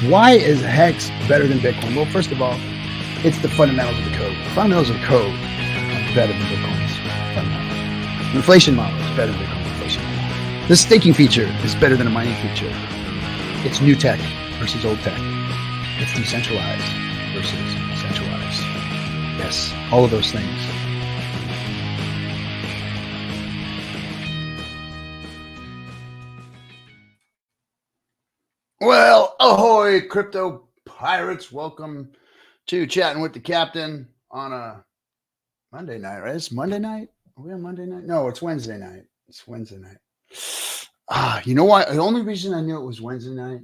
Why is Hex better than Bitcoin? Well, first of all, it's the fundamentals of the code. The fundamentals of the code are better than Bitcoin's fundamentals. The inflation model is better than Bitcoin's inflation model. The staking feature is better than a mining feature. It's new tech versus old tech. It's decentralized versus centralized. Yes, all of those things. Well, ahoy, crypto pirates. Welcome to Chatting with the Captain on a Monday night, right? It's Monday night? Are we on Monday night? No, it's Wednesday night. It's Wednesday night. You know what? The only reason I knew it was Wednesday night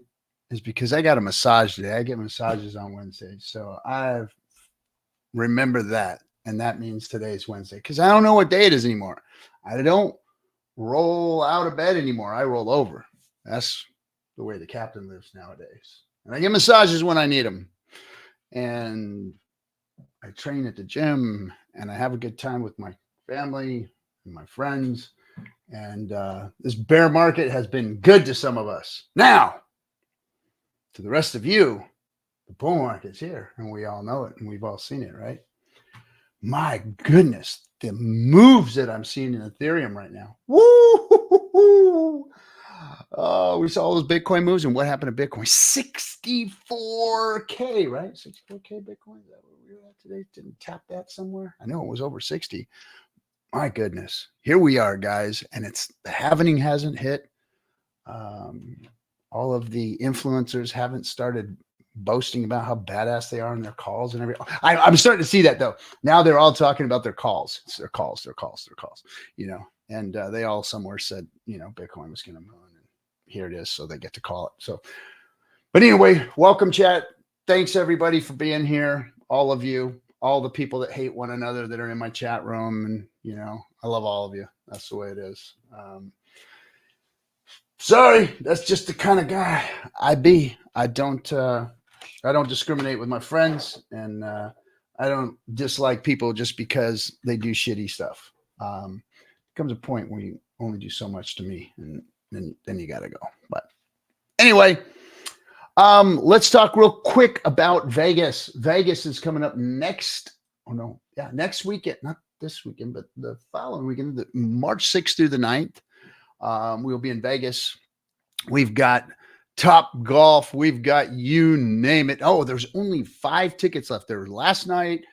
is because I got a massage today. I get massages on Wednesday. So I remember that. And that means today is Wednesday because I don't know what day it is anymore. I don't roll out of bed anymore. I roll over. That's the way the captain lives nowadays. And I get massages when I need them. And I train at the gym and I have a good time with my family and my friends. And this bear market has been good to some of us. Now, to the rest of you, the bull market's here and we all know it and we've all seen it, right? My goodness, the moves that I'm seeing in Ethereum right now. Woo! Oh, we saw all those Bitcoin moves, and what happened to Bitcoin? 64K, right? 64K Bitcoin. Is that where we were at today? Didn't tap that somewhere? I know it was over 60. My goodness. Here we are, guys, and it's the halvening hasn't hit. All of the influencers haven't started boasting about how badass they are in their calls and everything. I'm starting to see that, though. Now they're all talking about their calls. It's their calls, you know, and they all somewhere said, you know, Bitcoin was going to move. Here it is, so they get to call it. So, but anyway, welcome, chat. Thanks everybody for being here. All of you, all the people that hate one another that are in my chat room, and you know, I love all of you. That's the way it is. Sorry, that's just the kind of guy I be. I don't discriminate with my friends, and I don't dislike people just because they do shitty stuff. Comes a point where you only do so much to me, and then you got to go. But anyway, let's talk real quick about Vegas. Vegas is coming up next weekend, not this weekend, but the following weekend, March 6th through the 9th. We'll be in Vegas. We've got Top Golf. We've got you name it. Oh, there's only 5 tickets left. There last night.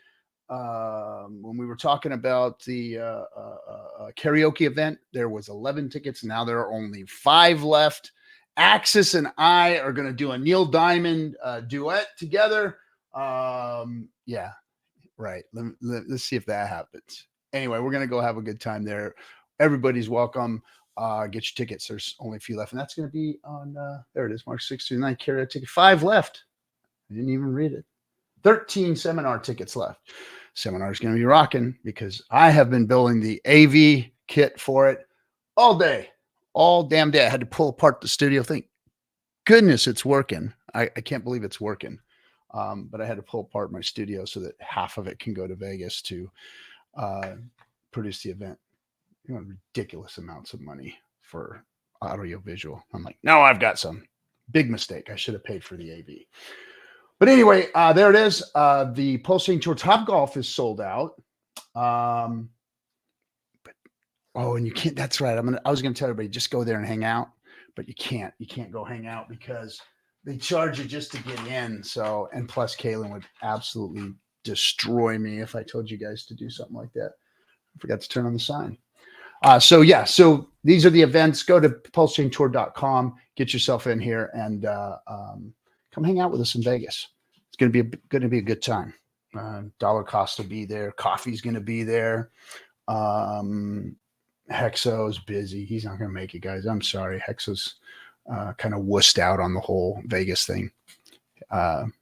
When we were talking about the karaoke event, there was 11 tickets. Now there are only 5 left. Axis and I are going to do a Neil Diamond duet together. Yeah, right. Let's see if that happens. Anyway, we're going to go have a good time there. Everybody's welcome. Get your tickets. There's only a few left. And that's going to be on, there it is, March 6th through 9th. Karaoke ticket. 5 left. I didn't even read it. 13 seminar tickets left. Seminar is going to be rocking because I have been building the AV kit for it all day, all damn day. I had to pull apart the studio. Thank goodness it's working. I can't believe it's working. But I had to pull apart my studio so that half of it can go to Vegas to produce the event. You know, ridiculous amounts of money for audio visual. I'm like, no, I've got some. Big mistake. I should have paid for the AV. But anyway, there it is. The PulseChain Tour Top Golf is sold out. And you can't. That's right. I was gonna tell everybody just go there and hang out, but you can't. You can't go hang out because they charge you just to get in. So, and plus, Kaylin would absolutely destroy me if I told you guys to do something like that. I forgot to turn on the sign. So these are the events. Go to PulseChainTour.com. Get yourself in here and come hang out with us in Vegas. It's going to be a good time. Dollar cost will be there. Coffee's going to be there. Hexo's busy. He's not going to make it, guys. I'm sorry. Hexo's kind of wussed out on the whole Vegas thing.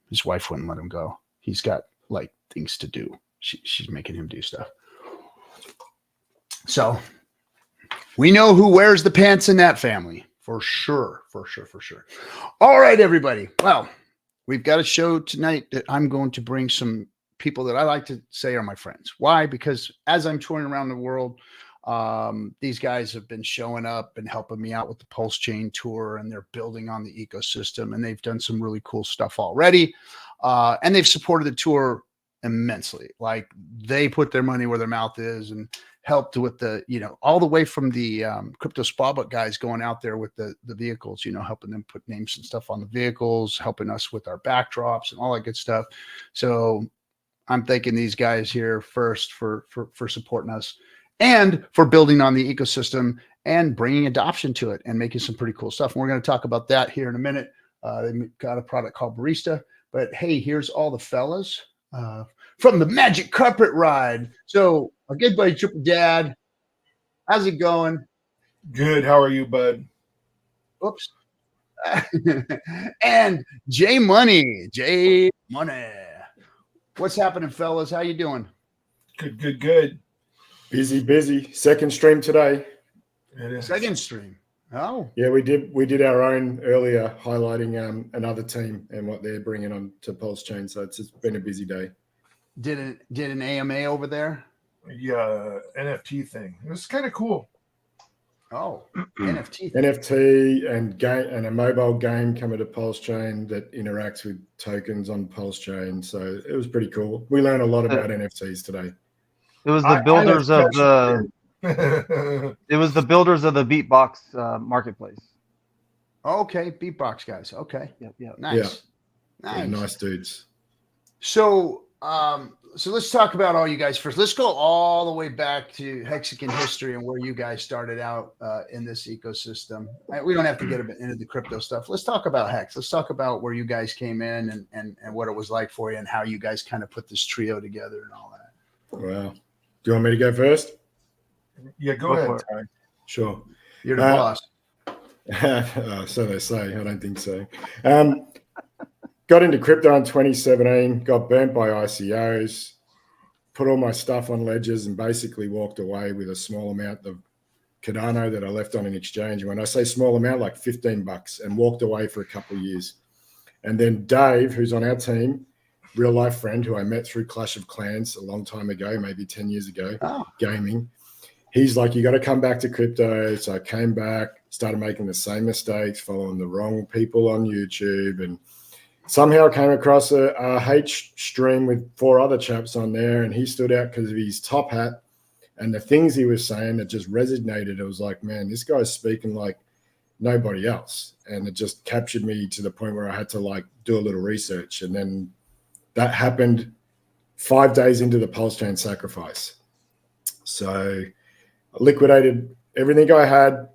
His wife wouldn't let him go. He's got like things to do. She's making him do stuff. So we know who wears the pants in that family. For sure. All right, everybody. Well, we've got a show tonight that I'm going to bring some people that I like to say are my friends. Why? Because as I'm touring around the world, These guys have been showing up and helping me out with the PulseChain tour, and they're building on the ecosystem, and they've done some really cool stuff already. And they've supported the tour immensely. Like, they put their money where their mouth is and helped with the, all the way from the crypto spot guys going out there with the vehicles, helping them put names and stuff on the vehicles, helping us with our backdrops and all that good stuff. So I'm thanking these guys here first for supporting us and for building on the ecosystem and bringing adoption to it and making some pretty cool stuff. And we're going to talk about that here in a minute. They've got a product called Barista, but hey, here's all the fellas from the Magic Carpet Ride. So our good buddy Triple Dad, how's it going? Good. How are you, bud? Oops. And J Money. What's happening, fellas? How you doing? Good. Busy. Second stream today. It is. Second stream. Oh. Yeah, we did our own earlier, highlighting another team and what they're bringing on to PulseChain. So it's been a busy day. Did an AMA over there? Yeah, NFT thing. It was kind of cool. Oh, NFT and a mobile game coming to PulseChain that interacts with tokens on PulseChain. So it was pretty cool. We learned a lot about NFTs today. It was the builders of the. It was the builders of the Beatbox marketplace. Okay, Beatbox guys. Okay. Yep. Nice. Yeah, nice dudes. So let's talk about all you guys first. Let's go all the way back to Hexagon history and where you guys started out in this ecosystem. We don't have to get into the crypto stuff. Let's talk about Hex. Let's talk about where you guys came in and what it was like for you and how you guys kind of put this trio together and all that. Wow. Do you want me to go first? Yeah, go ahead, Ty. Sure. You're the boss. So they say. I don't think so. Got into crypto in 2017, got burnt by ICOs, put all my stuff on ledgers and basically walked away with a small amount of Cardano that I left on an exchange. When I say small amount, like $15, and walked away for a couple of years. And then Dave, who's on our team, real life friend who I met through Clash of Clans a long time ago, maybe 10 years ago, gaming. He's like, you got to come back to crypto. So I came back, started making the same mistakes, following the wrong people on YouTube, and somehow came across a H stream with 4 other chaps on there, and he stood out because of his top hat and the things he was saying that just resonated. It was like, man, this guy's speaking like nobody else. And it just captured me to the point where I had to like do a little research. And then that happened 5 days into the PulseChain sacrifice. So I liquidated everything I had,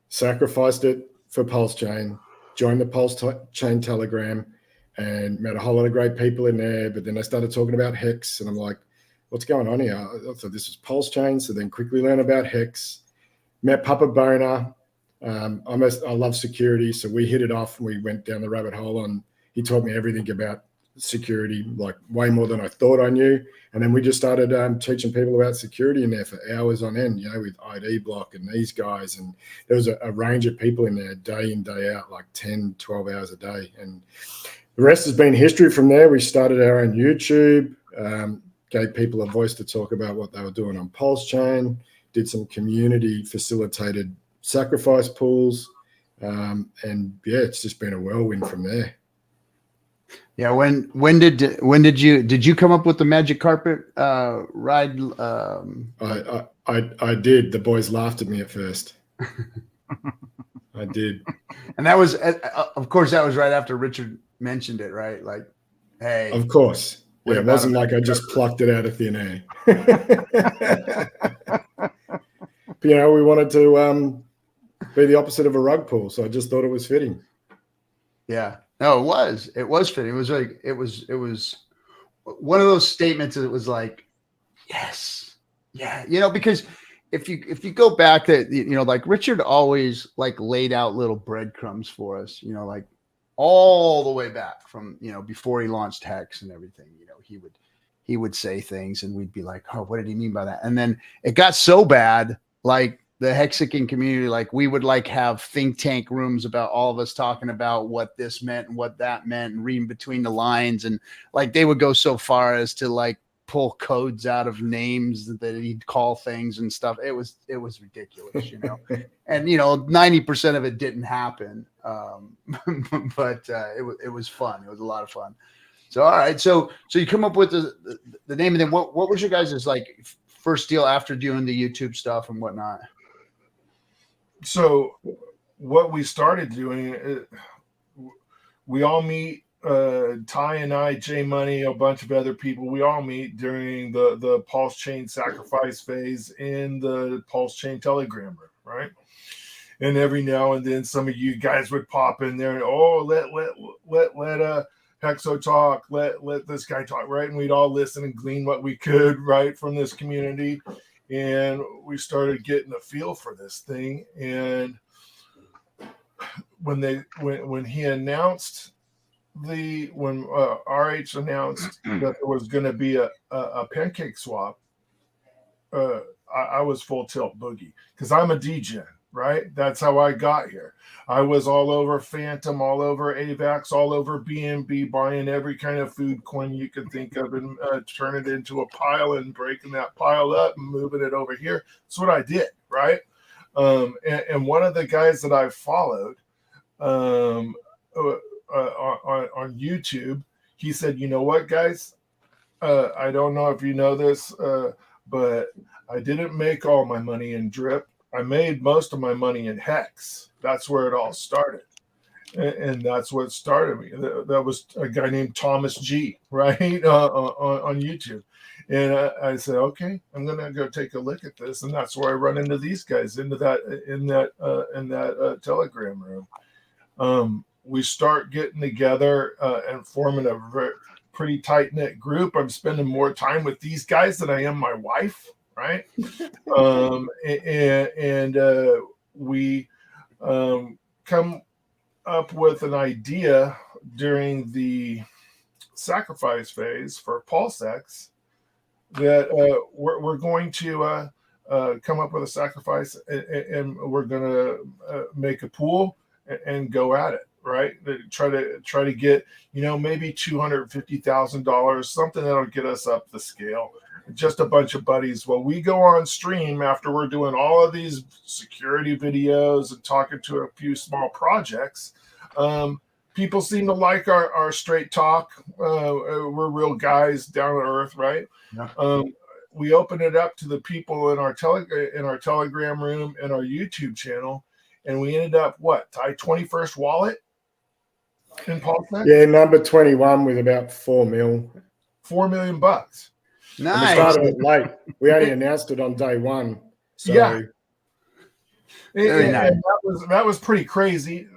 sacrificed it for PulseChain, joined the PulseChain Telegram, and met a whole lot of great people in there. But then I started talking about Hex, and I'm like, what's going on here? I thought this was PulseChain, so then quickly learned about Hex. Met Papa Boner. I love security, so we hit it off, and we went down the rabbit hole on. He taught me everything about security, like way more than I thought I knew. And then we just started teaching people about security in there for hours on end, with ID Block and these guys. And there was a range of people in there day in, day out, like 10, 12 hours a day. And the rest has been history from there. We started our own YouTube, gave people a voice to talk about what they were doing on PulseChain, did some community facilitated sacrifice pools. And yeah, it's just been a whirlwind from there. Yeah. When did you come up with the Magic Carpet ride? I did. The boys laughed at me at first. I did. And that was, of course, that was right after Richard mentioned it, right? Like, hey. Of course. Yeah, it wasn't like I just plucked it out of thin air. But, we wanted to be the opposite of a rug pull, so I just thought it was fitting. Yeah. No, it was fitting. It was like, it was one of those statements that it was like, yes. Yeah. Because if you go back that, like Richard always like laid out little breadcrumbs for us, like all the way back from, before he launched Hex and everything, he would say things and we'd be like, oh, what did he mean by that? And then it got so bad, like the Hexagon community, like we would like have think tank rooms about all of us talking about what this meant and what that meant and reading between the lines. And like, they would go so far as to like pull codes out of names that he'd call things and stuff. It was ridiculous, you know. And 90% of it didn't happen, but it was fun. It was a lot of fun. So all right, so you come up with the name, and then what was your guys' like first deal after doing the YouTube stuff and whatnot? So what we started doing, we all meet. Ty and I, J Money, a bunch of other people, we all meet during the PulseChain sacrifice phase in the PulseChain Telegram room, right? And every now and then, some of you guys would pop in there and let Hexo talk, let this guy talk, right? And we'd all listen and glean what we could, right, from this community. And we started getting a feel for this thing. And when he announced when RH announced that there was going to be a pancake swap, I was full tilt boogie because I'm a degen, right? That's how I got here. I was all over Phantom, all over AVAX, all over BNB, buying every kind of food coin you could think of and turn it into a pile and breaking that pile up and moving it over here. That's what I did, right? And one of the guys that I followed, on YouTube, he said, "You know what, guys? I don't know if you know this, but I didn't make all my money in drip. I made most of my money in Hex. That's where it all started, and that's what started me. That was a guy named Thomas G, right, on YouTube." And I said, "Okay, I'm gonna go take a look at this," and that's where I run into these guys in that Telegram room. We start getting together and forming a pretty tight-knit group. I'm spending more time with these guys than I am my wife, right? We come up with an idea during the sacrifice phase for PulseX that we're going to come up with a sacrifice, and we're going to make a pool and go at it. Right, try to get maybe $250,000, something that'll get us up the scale. Just a bunch of buddies. Well, we go on stream after we're doing all of these security videos and talking to a few small projects. People seem to like our straight talk. We're real guys, down to earth, right? Yeah. We open it up to the people in our Telegram room and our YouTube channel, and we ended up Ty 21st wallet. In PulseX? Yeah, number 21 with about $4 million. $4 million. Nice. And we started it late. We only announced it on day one. So. Yeah. Very nice. And that was pretty crazy.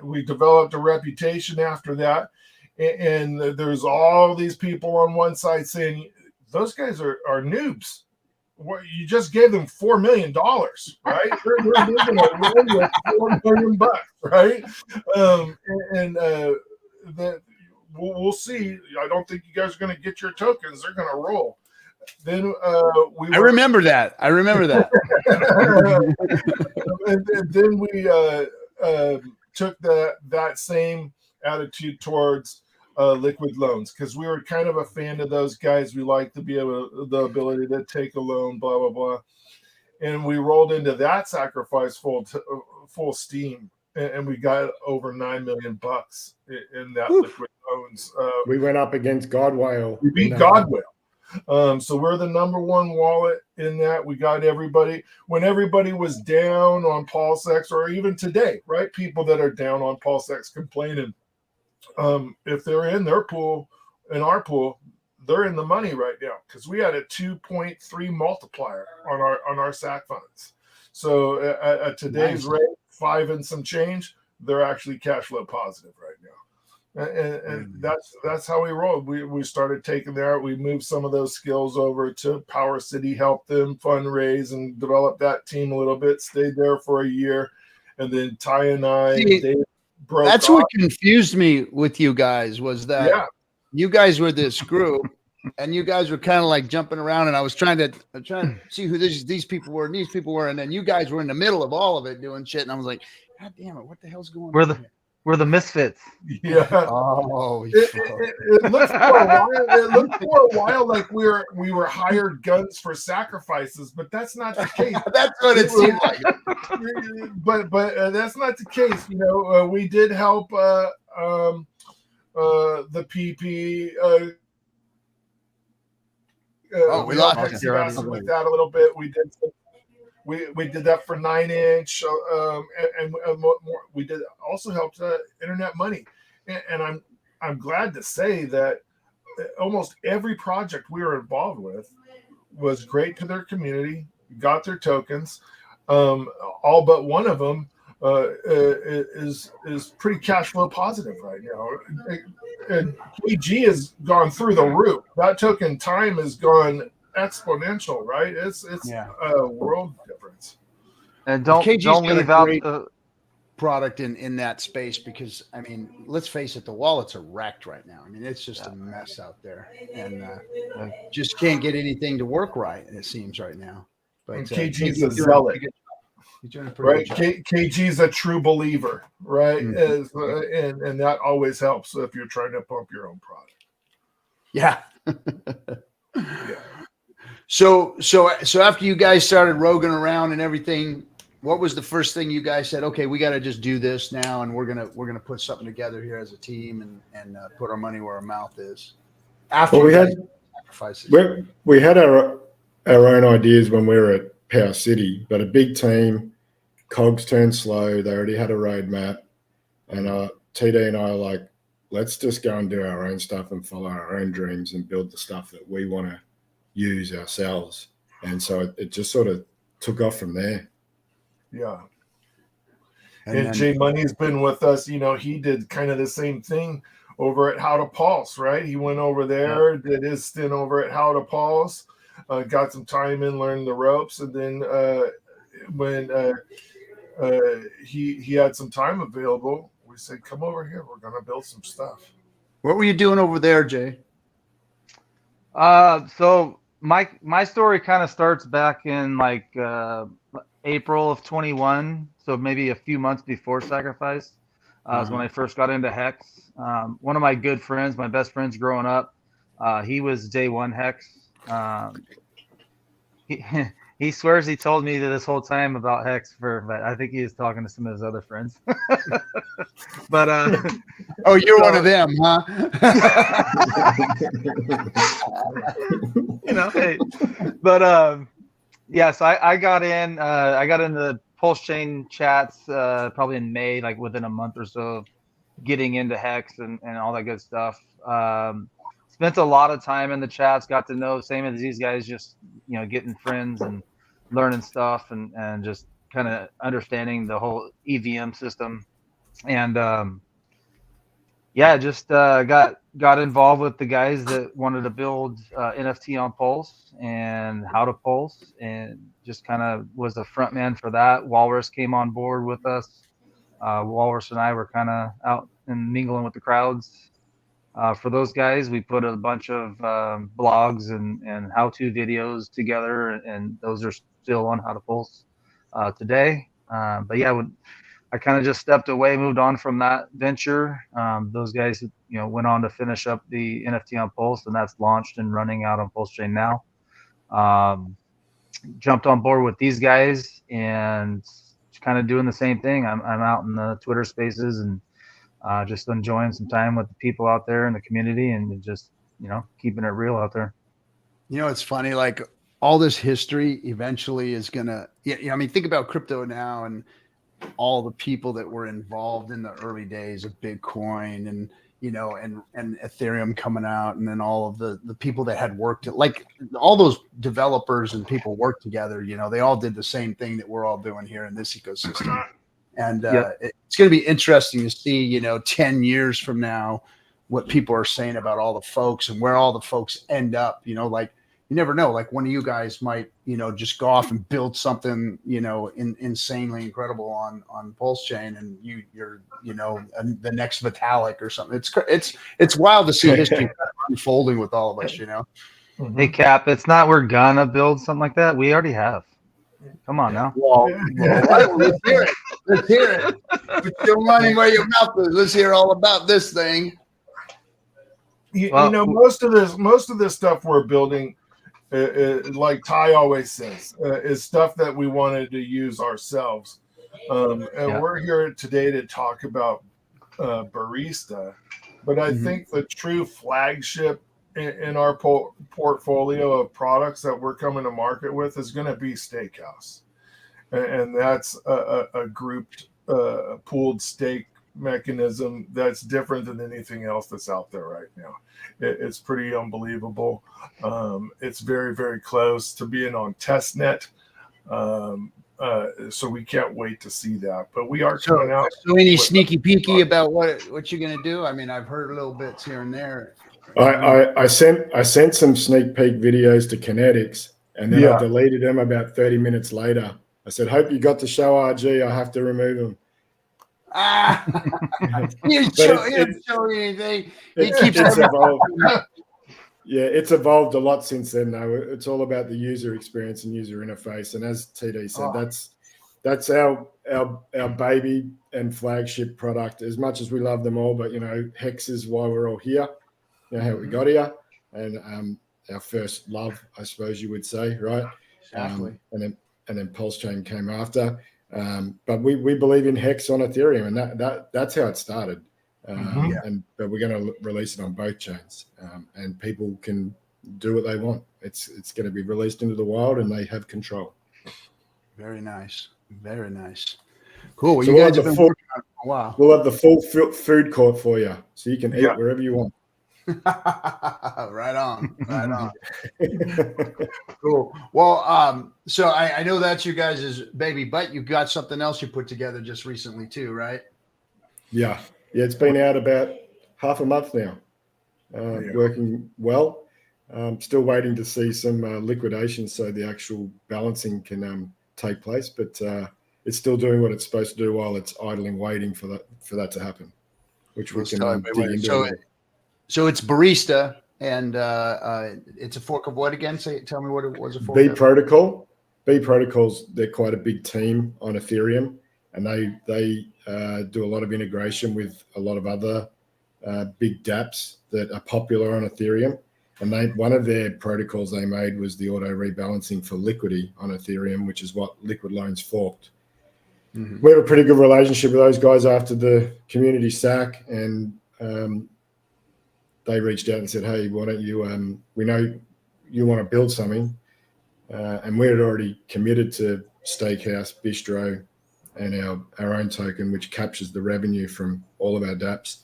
We developed a reputation after that. And there's all these people on one side saying, those guys are noobs. What, you just gave them $4 million, right? They're moving away with $4 million, right? We'll see. I don't think you guys are going to get your tokens. They're going to roll. Then I remember that. and then we took that same attitude towards liquid loans, because we were kind of a fan of those guys. We like to be the ability to take a loan, blah blah blah, and we rolled into that sacrifice full steam, and we got over $9 million in that liquid loans. We went up against Godwale. We beat Godwale. So we're the number one wallet in that. We got everybody when everybody was down on PulseX, or even today, right? People that are down on PulseX complaining. If they're in their pool, in our pool, they're in the money right now, because we had a 2.3 multiplier on our SAC funds. So at today's rate, 5 and some change, they're actually cash flow positive right now. And that's how we rolled. We started taking there. We moved some of those skills over to Power City, helped them fundraise and develop that team a little bit. Stayed there for a year, and then Ty and I. That's what confused me with you guys, was that you guys were this group and you guys were kind of like jumping around, and I was trying to see who these people were and these people were, and then you guys were in the middle of all of it doing shit, and I was like, God damn it, what the hell's going on here? We're the misfits. Yeah. Oh, It looked for a while. It looked for a while like we were hired guns for sacrifices, but that's not the case. that's what it seemed like. But that's not the case. You know, we did help the PP. We lost like that a little bit. We did that for 9 Inch, and more. We did also helped Internet Money, and I'm glad to say that almost every project we were involved with was great to their community, got their tokens. All but one of them is pretty cash flow positive right now. And KG has gone through the roof. That token time has gone exponential, right? It's a world difference. And don't leave out the product in that space, because I mean, let's face it, the wallets are wrecked right now. I mean, it's just a mess out there, and just can't get anything to work right, it seems right now. But KG's a zealot. Right, KG's a true believer, right? Mm-hmm. And that always helps if you're trying to pump your own product. Yeah. Yeah. So after you guys started roguing around and everything, what was the first thing you guys said? Okay, we got to just do this now, and we're gonna put something together here as a team and put our money where our mouth is. After we had sacrifices, we had our own ideas when we were at Power City, but a big team. Cogs turned slow. They already had a roadmap, and TD and I are like, let's just go and do our own stuff and follow our own dreams and build the stuff that we want to use ourselves. And so it just sort of took off from there. Yeah. And Jay Money's been with us. You know, he did kind of the same thing over at How to Pulse, right? He went over there, did his stint over at How to Pulse, got some time in, learned the ropes, and then when he had some time available, we said, come over here, we're going to build some stuff. What were you doing over there, Jay? So my story kind of starts back in like April of 21, so maybe a few months before Sacrifice. Was when I first got into Hex. One of my good friends, my best friends growing up, he was day one Hex. He swears he told me this whole time about Hex, but I think he was talking to some of his other friends. But oh, you're one of them, huh? You know, hey. But yeah, so I got in. I got into the PulseChain chats probably in May, like within a month or so of getting into Hex and all that good stuff. Spent a lot of time in the chats, got to know, same as these guys, just, you know, getting friends and learning stuff and just kind of understanding the whole EVM system. And just got involved with the guys that wanted to build NFT on Pulse and How to Pulse, and just kind of was the front man for that. Walrus came on board with us. Walrus and I were kind of out and mingling with the crowds. For those guys, we put a bunch of blogs and how-to videos together, and those are still on How to Pulse today. But yeah, I kind of just stepped away, moved on from that venture. Those guys, you know, went on to finish up the NFT on Pulse, and that's launched and running out on PulseChain now. Jumped on board with these guys and kind of doing the same thing. I'm out in the Twitter spaces and just enjoying some time with the people out there in the community and just, you know, keeping it real out there. You know, it's funny, like all this history eventually is going to, I mean, think about crypto now and all the people that were involved in the early days of Bitcoin and, you know, and Ethereum coming out, and then all of the people that had worked, like all those developers and people worked together, you know, they all did the same thing that we're all doing here in this ecosystem. And it's going to be interesting to see, you know, 10 years from now, what people are saying about all the folks and where all the folks end up, you know, like you never know, like one of you guys might, you know, just go off and build something, you know, insanely incredible on PulseChain, and you're, you know, the next Vitalik or something. It's wild to see history unfolding with all of us, you know. Hey Cap, it's not we're gonna build something like that. We already have. Come on now. Well, let's hear it. Let's hear it. Put your money where your mouth is. Let's hear all about this thing. You know, most of this stuff we're building, like Ty always says, is stuff that we wanted to use ourselves. And we're here today to talk about Barista. But I think the true flagship in our portfolio of products that we're coming to market with is going to be Steakhouse. And that's a grouped, pooled steak mechanism that's different than anything else that's out there right now. It's pretty unbelievable. It's very, very close to being on testnet. So we can't wait to see that. But we are coming out. So any sneaky peeky about what you're going to do? I mean, I've heard little bits here and there. I sent some sneak peek videos to Kinetics, and then I deleted them about 30 minutes later. I said, "Hope you got to show RG. I have to remove them." You didn't show anything. He keeps evolved. Yeah, it's evolved a lot since then. Though it's all about the user experience and user interface. And as TD said, that's our baby and flagship product. As much as we love them all, but Hex is why we're all here. You know how we got here, and our first love, I suppose you would say, right? Exactly. And then PulseChain came after. But we believe in Hex on Ethereum, and that's how it started. But we're going to release it on both chains, and people can do what they want. It's going to be released into the wild, and they have control. Very nice, very nice. Cool. Well, so you guys have been working on it for a while. We'll have the full food court for you, so you can eat wherever you want. Right on. Cool. Well, so I know that's you guys' baby, but you got something else you put together just recently too, right? Yeah, it's been out about half a month now, working well. Still waiting to see some liquidation so the actual balancing can take place, but it's still doing what it's supposed to do while it's idling, waiting for that to happen, which we can dig into. So it's Barista, and it's a fork of what again? Tell me what it was a fork B of. Protocol. B Protocol's, they're quite a big team on Ethereum, and they do a lot of integration with a lot of other big dApps that are popular on Ethereum. And one of their protocols they made was the auto rebalancing for liquidity on Ethereum, which is what Liquid Loans forked. Mm-hmm. We have a pretty good relationship with those guys after the community sack, and they reached out and said, "Hey, why don't you? We know you want to build something, and we had already committed to Steakhouse, Bistro, and our own token, which captures the revenue from all of our dApps.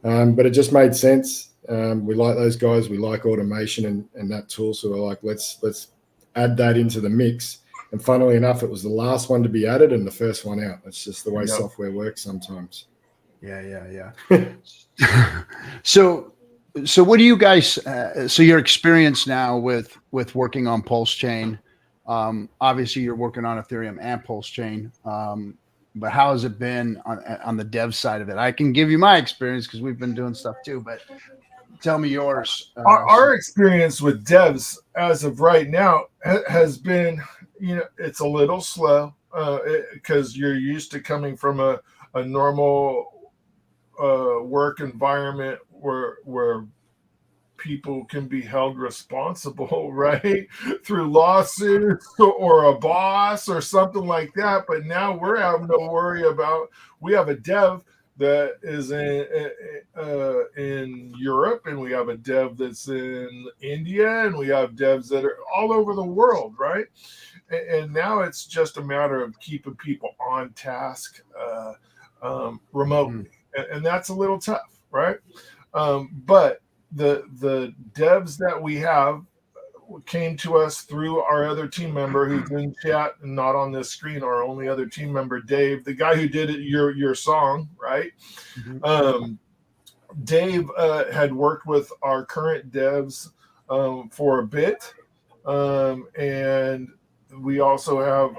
But it just made sense. We like those guys. We like automation and that tool. So we're like, let's add that into the mix. And funnily enough, it was the last one to be added and the first one out. That's just the way software works sometimes. Yeah. So what do you guys? So your experience now with working on PulseChain, obviously you're working on Ethereum and PulseChain, but how has it been on the dev side of it? I can give you my experience because we've been doing stuff too, but tell me yours. Our experience with devs as of right now has been, it's a little slow because you're used to coming from a normal work environment where people can be held responsible, right, through lawsuits or a boss or something like that. But now we're having to worry about, we have a dev that is in Europe, and we have a dev that's in India, and we have devs that are all over the world, right? And now it's just a matter of keeping people on task remotely, and that's a little tough, right? But the devs that we have came to us through our other team member who's in chat and not on this screen, our only other team member, Dave, the guy who did your song, right? Mm-hmm. Dave had worked with our current devs for a bit, and we also have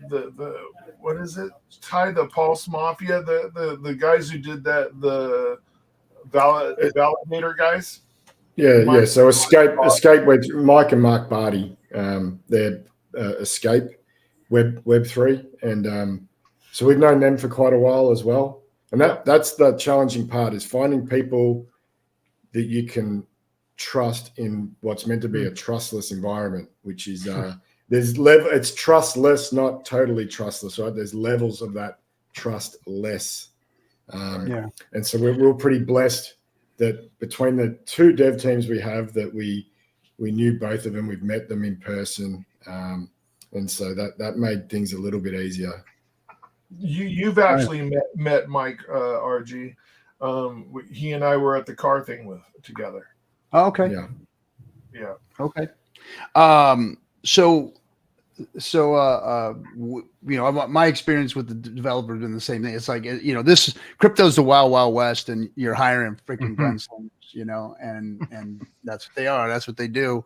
the what is it? Ty, the Pulse Mafia, the guys who did that, the validator guys. Yeah. So Escape with Mike and Mark Barty, they're Escape. Web3, and so we've known them for quite a while as well. And that's the challenging part, is finding people that you can trust in what's meant to be a trustless environment, which is it's trustless, not totally trustless, right? There's levels of that trustless. And so we're pretty blessed that between the two dev teams we have, that we knew both of them, we've met them in person, and so that made things a little bit easier. You've actually met Mike RG. He and I were at the car thing together. Oh, okay. Yeah. Okay. My experience with the developers been the same thing. It's like, this crypto's the wild, wild west, and you're hiring freaking gunslingers, and that's what they are. That's what they do.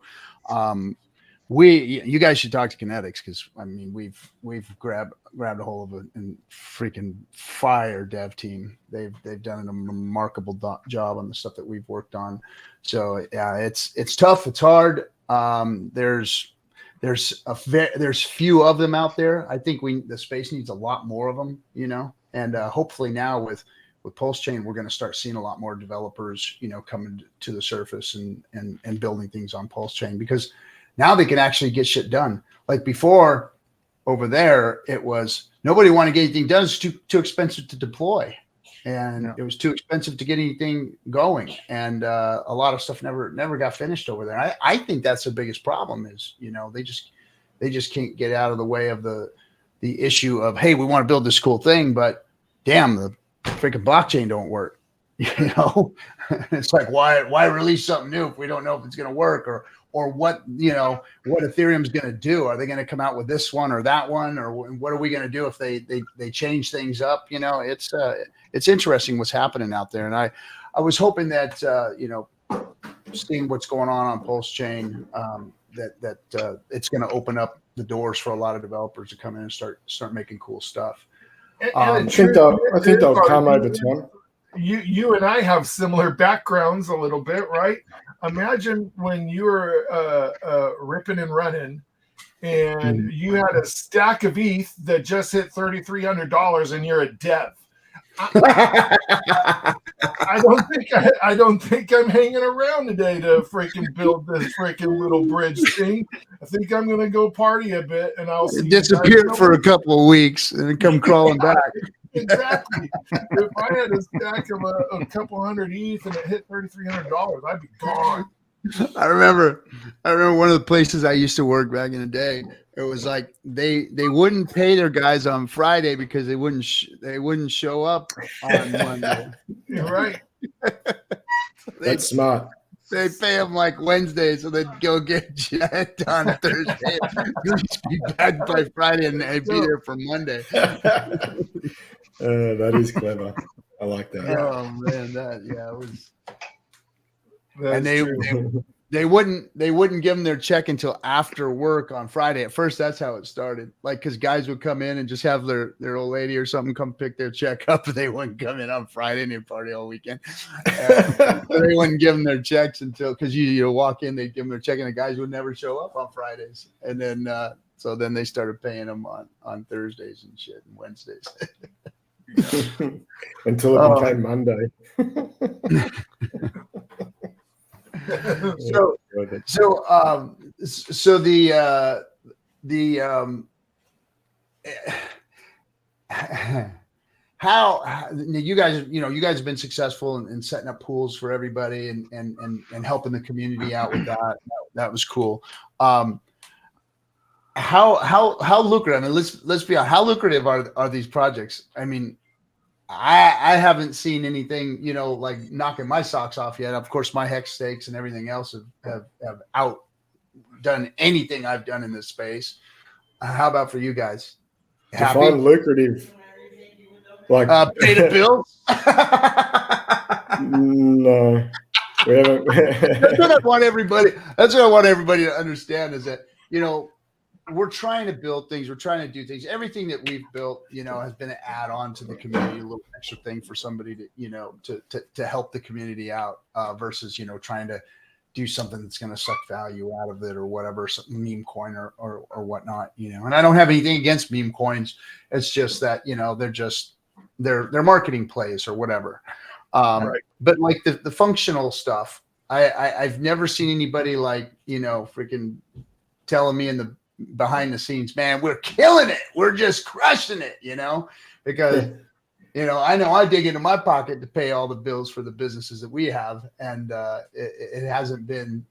You guys should talk to Kinetics, because I mean, we've grabbed a hold of a freaking fire dev team. They've done a remarkable job on the stuff that we've worked on. So yeah, it's tough. It's hard. There's few of them out there. I think the space needs a lot more of them, and hopefully now with PulseChain, we're going to start seeing a lot more developers, coming to the surface and building things on PulseChain, because now they can actually get shit done. Like before, over there, it was nobody wanted to get anything done. It's too expensive to deploy, and it was too expensive to get anything going. And a lot of stuff never got finished over there. I think that's the biggest problem is, they just can't get out of the way of the issue of, hey, we want to build this cool thing, but damn, the freaking blockchain don't work. It's like, why release something new if we don't know if it's going to work, or what Ethereum's going to do? Are they going to come out with this one or that one, or what are we going to do if they change things up? It's interesting what's happening out there. And I was hoping that, seeing what's going on PulseChain, that it's going to open up the doors for a lot of developers to come in and start making cool stuff. I think they'll come over time. You and I have similar backgrounds a little bit, right? Imagine when you were ripping and running, and you had a stack of ETH that just hit $3,300, and you're a dev. I don't think I'm hanging around today to freaking build this freaking little bridge thing. I think I'm gonna go party a bit, and I'll see disappear for a couple of weeks and then come crawling back. Exactly. If I had a stack of a couple hundred ETH and it hit $3,300, I'd be gone. I remember one of the places I used to work back in the day. It was like they wouldn't pay their guys on Friday because they wouldn't show up on Monday. You're right. That's smart. They pay them like Wednesday, so they'd go get jet on Thursday. Be back by Friday, and they'd be there for Monday. That is clever. I like that. Oh man, it was. That's and true. they wouldn't give them their check until after work on Friday. At first, that's how it started. Like, because guys would come in and just have their old lady or something come pick their check up, but they wouldn't come in on Friday and they'd party all weekend. They wouldn't give them their checks until, because you walk in, they'd give them their check, and the guys would never show up on Fridays. And then so then they started paying them on Thursdays and shit and Wednesdays. Until it became Monday. So how you guys have been successful in setting up pools for everybody and helping the community out with that. That was cool. How lucrative? I mean, let's be honest. How lucrative are these projects? I mean, I haven't seen anything, like knocking my socks off yet. Of course, my hex stakes and everything else have outdone anything I've done in this space. How about for you guys? Define lucrative. Like pay the bills? No. We haven't. That's what I want everybody to understand is that, we're trying to build things. We're trying to do things. Everything that we've built, has been an add-on to the community, a little extra thing for somebody to, to help the community out versus, trying to do something that's going to suck value out of it or whatever, some meme coin or whatnot, you know. And I don't have anything against meme coins. It's just that, you know, they're marketing plays or whatever. Right. But like the functional stuff, I've never seen anybody like, you know, freaking telling me in the behind the scenes, man, we're killing it. We're just crushing it, you know, because you know I dig into my pocket to pay all the bills for the businesses that we have, and it hasn't been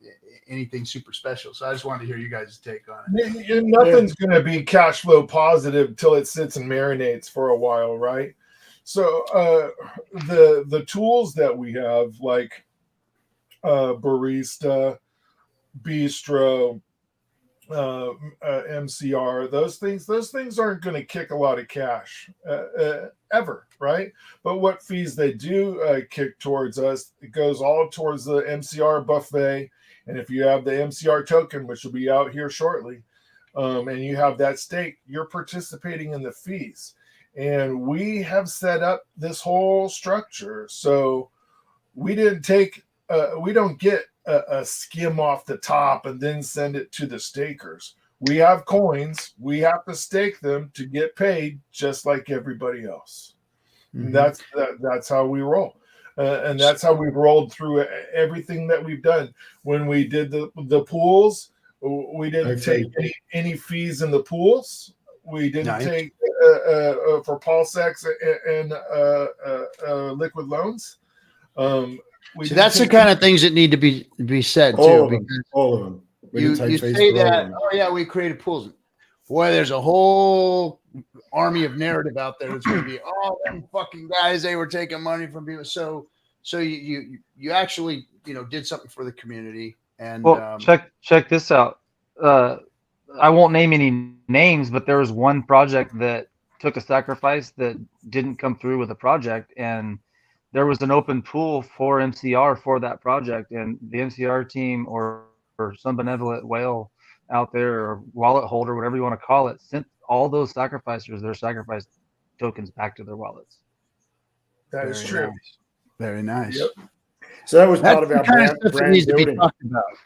anything super special. So I just wanted to hear you guys' take on it. Nothing's going to be cash flow positive till it sits and marinates for a while, right? So the tools that we have, like Barista, Bistro, MCR, those things aren't going to kick a lot of cash ever, right? But what fees they do kick towards us, it goes all towards the MCR buffet. And if you have the MCR token, which will be out here shortly, and you have that stake, you're participating in the fees. And we have set up this whole structure, so we don't get a skim off the top and then send it to the stakers. We have coins. We have to stake them to get paid, just like everybody else. Mm-hmm. That's how we roll, and that's how we've rolled through everything that we've done. When we did the pools, we didn't take any fees in the pools. We didn't take for PulseX and liquid loans. So that's the kind of things that need to be said too. All of them. You say that, oh yeah, we created pools. Boy, there's a whole army of narrative out there that's going to be, oh, them fucking guys, they were taking money from people. So you actually, you know, did something for the community. And check this out. I won't name any names, but there was one project that took a sacrifice that didn't come through with a project, and there was an open pool for MCR for that project, and the MCR team or some benevolent whale out there or wallet holder, whatever you want to call it, sent all those sacrificers their sacrifice tokens back to their wallets. That is true. Nice. Very nice. Yep. So that was part of our brand building.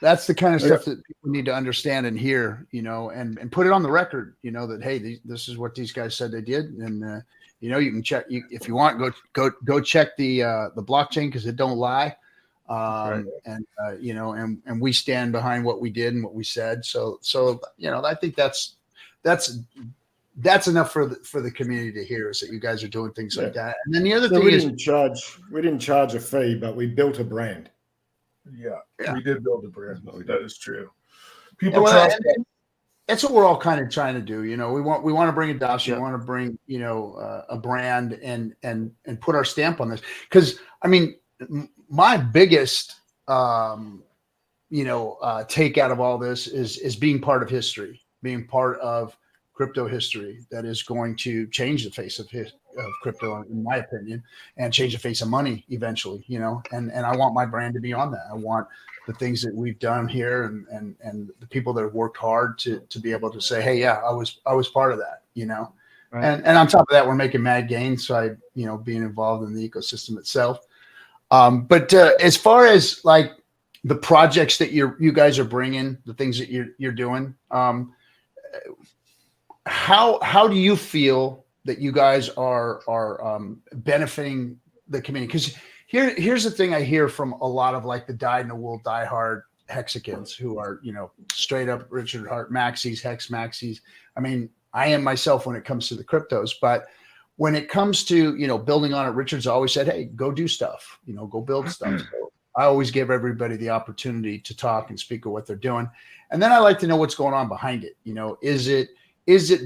That's the kind of stuff that people need to understand and hear, you know, and put it on the record, you know, that, hey, this is what these guys said they did. And, you know, you can check if you want, go check the blockchain, because it don't lie. Right. And you know, and we stand behind what we did and what we said. So, you know, I think that's enough for the community to hear, is that you guys are doing things like that. And then the other thing is, we didn't charge a fee, but we built a brand. Yeah. We did build a brand. That is true. That's what we're all kind of trying to do. You know, we want to bring adoption. We want to bring, you know, a brand and put our stamp on this. Because I mean, my biggest, you know, take out of all this is being part of history, being part of crypto history that is going to change the face of crypto, in my opinion, and change the face of money eventually, you know, and I want my brand to be on that. I want the things that we've done here and the people that have worked hard to be able to say, hey, yeah, I was part of that, you know. Right. And on top of that, we're making mad gains. So you know, being involved in the ecosystem itself. But as far as like the projects that you guys are bringing, the things that you're doing, how do you feel that you guys are benefiting the community? Because here's the thing I hear from a lot of like the dyed-in-the-wool diehard Hexicans who are, you know, straight up Richard Hart maxis, Hex maxis. I mean, I am myself when it comes to the cryptos, but when it comes to, you know, building on it, Richard's always said, hey, go do stuff, you know, go build stuff. So I always give everybody the opportunity to talk and speak of what they're doing. And then I like to know what's going on behind it. You know, is it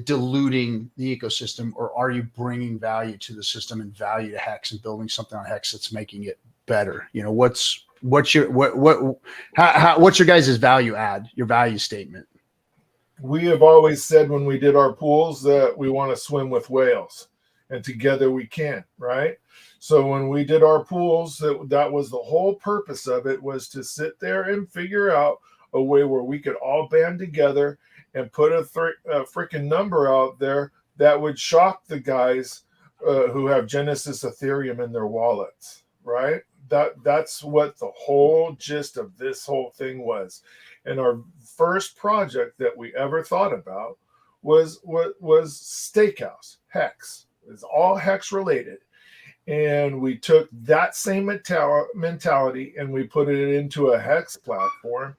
diluting the ecosystem, or are you bringing value to the system and value to Hex and building something on Hex that's making it better? You know, what's your guys' value add, your value statement? We have always said when we did our pools that we want to swim with whales, and together we can, right? So when we did our pools, that was the whole purpose of it, was to sit there and figure out a way where we could all band together and put a freaking number out there that would shock the guys who have Genesis Ethereum in their wallets, right? that's what the whole gist of this whole thing was. And our first project that we ever thought about was Steakhouse Hex. It's all Hex related. And we took that same mentality and we put it into a Hex platform,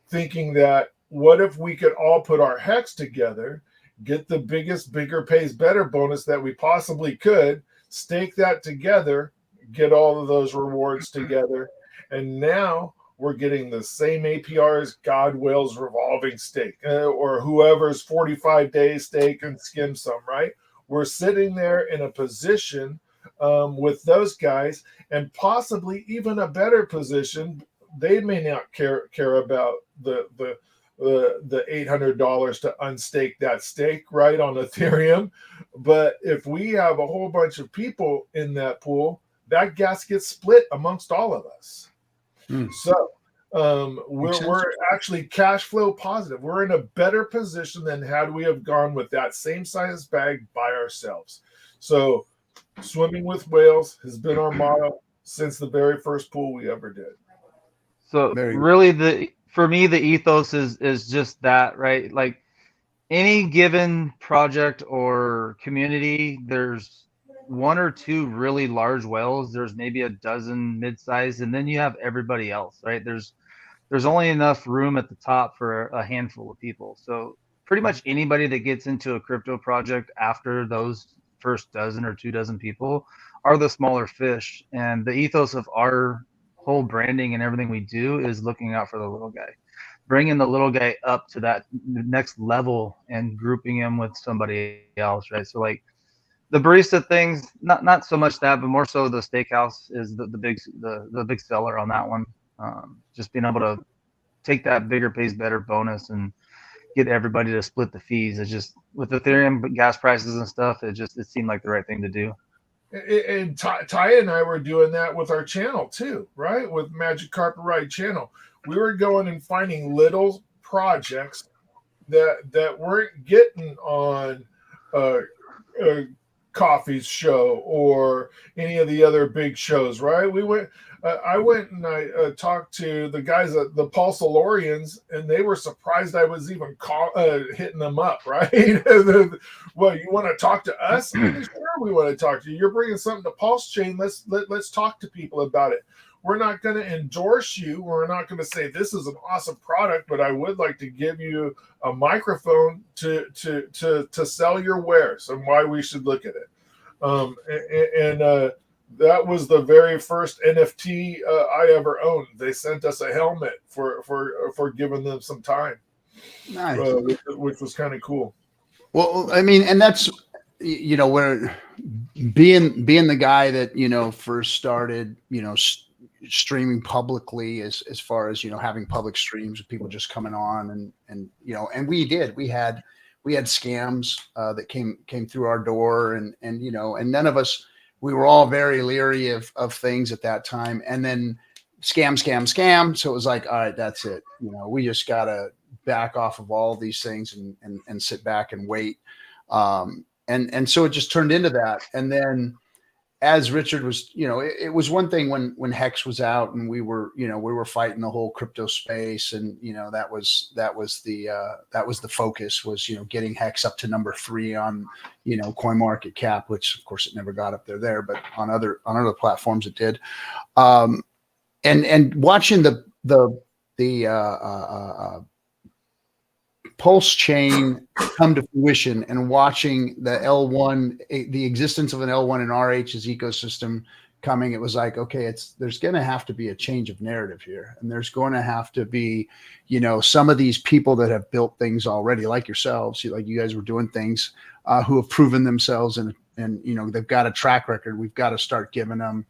thinking that what if we could all put our Hex together, get the biggest, bigger pays better bonus that we possibly could, stake that together, get all of those rewards together, and now we're getting the same APR as Godwill's revolving stake or whoever's 45 days stake and skim some, right? We're sitting there in a position with those guys, and possibly even a better position. They may not care about the $800 to unstake that stake, right, on Ethereum. But if we have a whole bunch of people in that pool, that gas gets split amongst all of us. So we're actually cash flow positive. We're in a better position than had we have gone with that same size bag by ourselves. So swimming with whales has been our motto since the very first pool we ever did. So really, for me, the ethos is just that, right? Like any given project or community, there's one or two really large whales. There's maybe a dozen mid-sized, and then you have everybody else, right? There's only enough room at the top for a handful of people. So pretty much anybody that gets into a crypto project after those first dozen or 24 people are the smaller fish. And the ethos of our whole branding and everything we do is looking out for the little guy, bringing the little guy up to that next level and grouping him with somebody else, right? So like the barista things, not so much that, but more so the steakhouse is the big seller on that one. Just being able to take that bigger pays better bonus and get everybody to split the fees. It's just with Ethereum gas prices and stuff, it seemed like the right thing to do. And Ty and I were doing that with our channel too, right? With Magic Carpet Ride channel, we were going and finding little projects that weren't getting on Coffee's show or any of the other big shows, right? I went and I talked to the guys at the Pulseolorians, and they were surprised I was even hitting them up, right? Well, you want to talk to us? Sure, we want to talk to you. You're bringing something to PulseChain. Let's talk to people about it. We're not going to endorse you. We're not going to say this is an awesome product, but I would like to give you a microphone to sell your wares and why we should look at it. That was the very first NFT I ever owned. They sent us a helmet for giving them some time, nice. Which was kind of cool. Well, I mean, and that's, you know, where being the guy that, first started, streaming publicly as far as, having public streams with people just coming on and we had scams that came through our door and none of us, we were all very leery of things at that time. And then scam. So it was like, all right, that's it. We just got to back off of all these things and sit back and wait. And so it just turned into that. And then as Richard was, it was one thing when Hex was out and we were fighting the whole crypto space. And, that was the focus was, getting Hex up to number 3 on, CoinMarketCap, which of course it never got up there, but on other platforms it did. And watching the PulseChain come to fruition and watching the existence of an L1 and RH's ecosystem coming, it was like, okay, there's going to have to be a change of narrative here. And there's going to have to be, some of these people that have built things already, like yourselves, like you guys were doing things, who have proven themselves and they've got a track record. We've got to start giving them,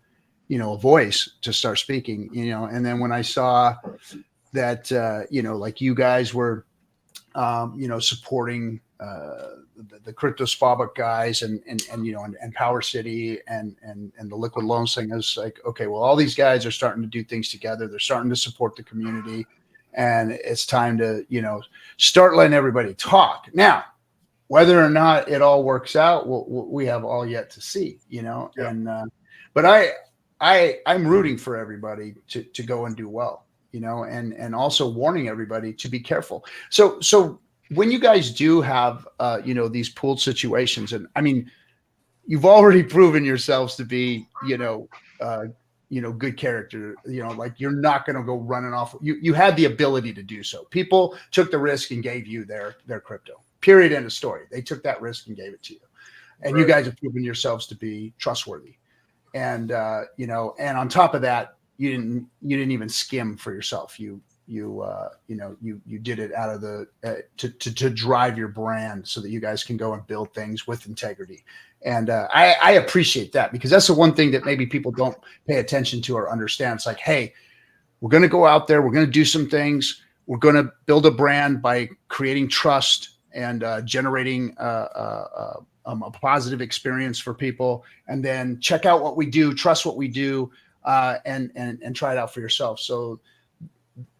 a voice to start speaking, and then when I saw that, like you guys were, supporting the Crypto Spawbook guys and Power City and the Liquid Loans thing. I was like, okay, well, all these guys are starting to do things together. They're starting to support the community, and it's time to start letting everybody talk. Now, whether or not it all works out, we have all yet to see. Yeah. And but I'm rooting for everybody to go and do well, and also warning everybody to be careful. So when you guys do have, these pooled situations, and I mean, you've already proven yourselves to be, good character, like you're not going to go running off. You had the ability to do so. People took the risk and gave you their crypto, period. End of story. They took that risk and gave it to you. And you guys have proven yourselves to be trustworthy. And, and on top of that, you didn't even skim for yourself. You did it out of the, to drive your brand so that you guys can go and build things with integrity. And I appreciate that, because that's the one thing that maybe people don't pay attention to or understand. It's like, hey, we're going to go out there. We're going to do some things. We're going to build a brand by creating trust and generating a positive experience for people. And then check out what we do, trust what we do, and try it out for yourself. So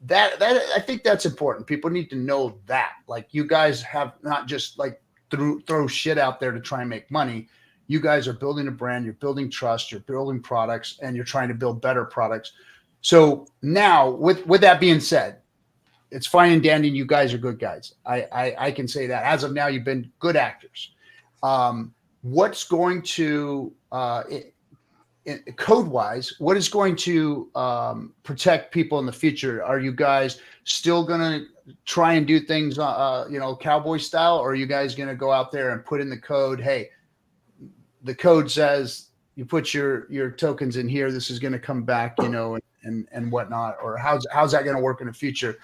that I think that's important. People need to know that, like, you guys have not just like throw shit out there to try and make money. You guys are building a brand, you're building trust, you're building products, and you're trying to build better products. So now with that being said, it's fine and dandy. You guys are good guys. I can say that as of now, you've been good actors. What's going to, code wise, what is going to protect people in the future? Are you guys still going to try and do things, cowboy style, or are you guys going to go out there and put in the code? Hey, the code says you put your tokens in here. This is going to come back, and whatnot. Or how's that going to work in the future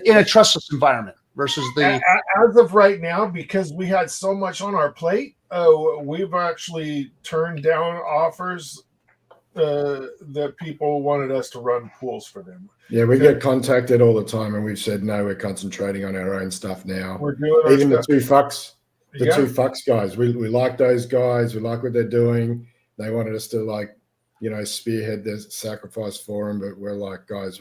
in a trustless environment versus the. As of right now, because we had so much on our plate, we've actually turned down offers that people wanted us to run pools for them. Yeah, we get contacted all the time, and we've said no. We're concentrating on our own stuff now. We're doing our even stuff. the two fucks Yeah. guys. We like those guys. We like what they're doing. They wanted us to spearhead their sacrifice for them, but we're like, guys,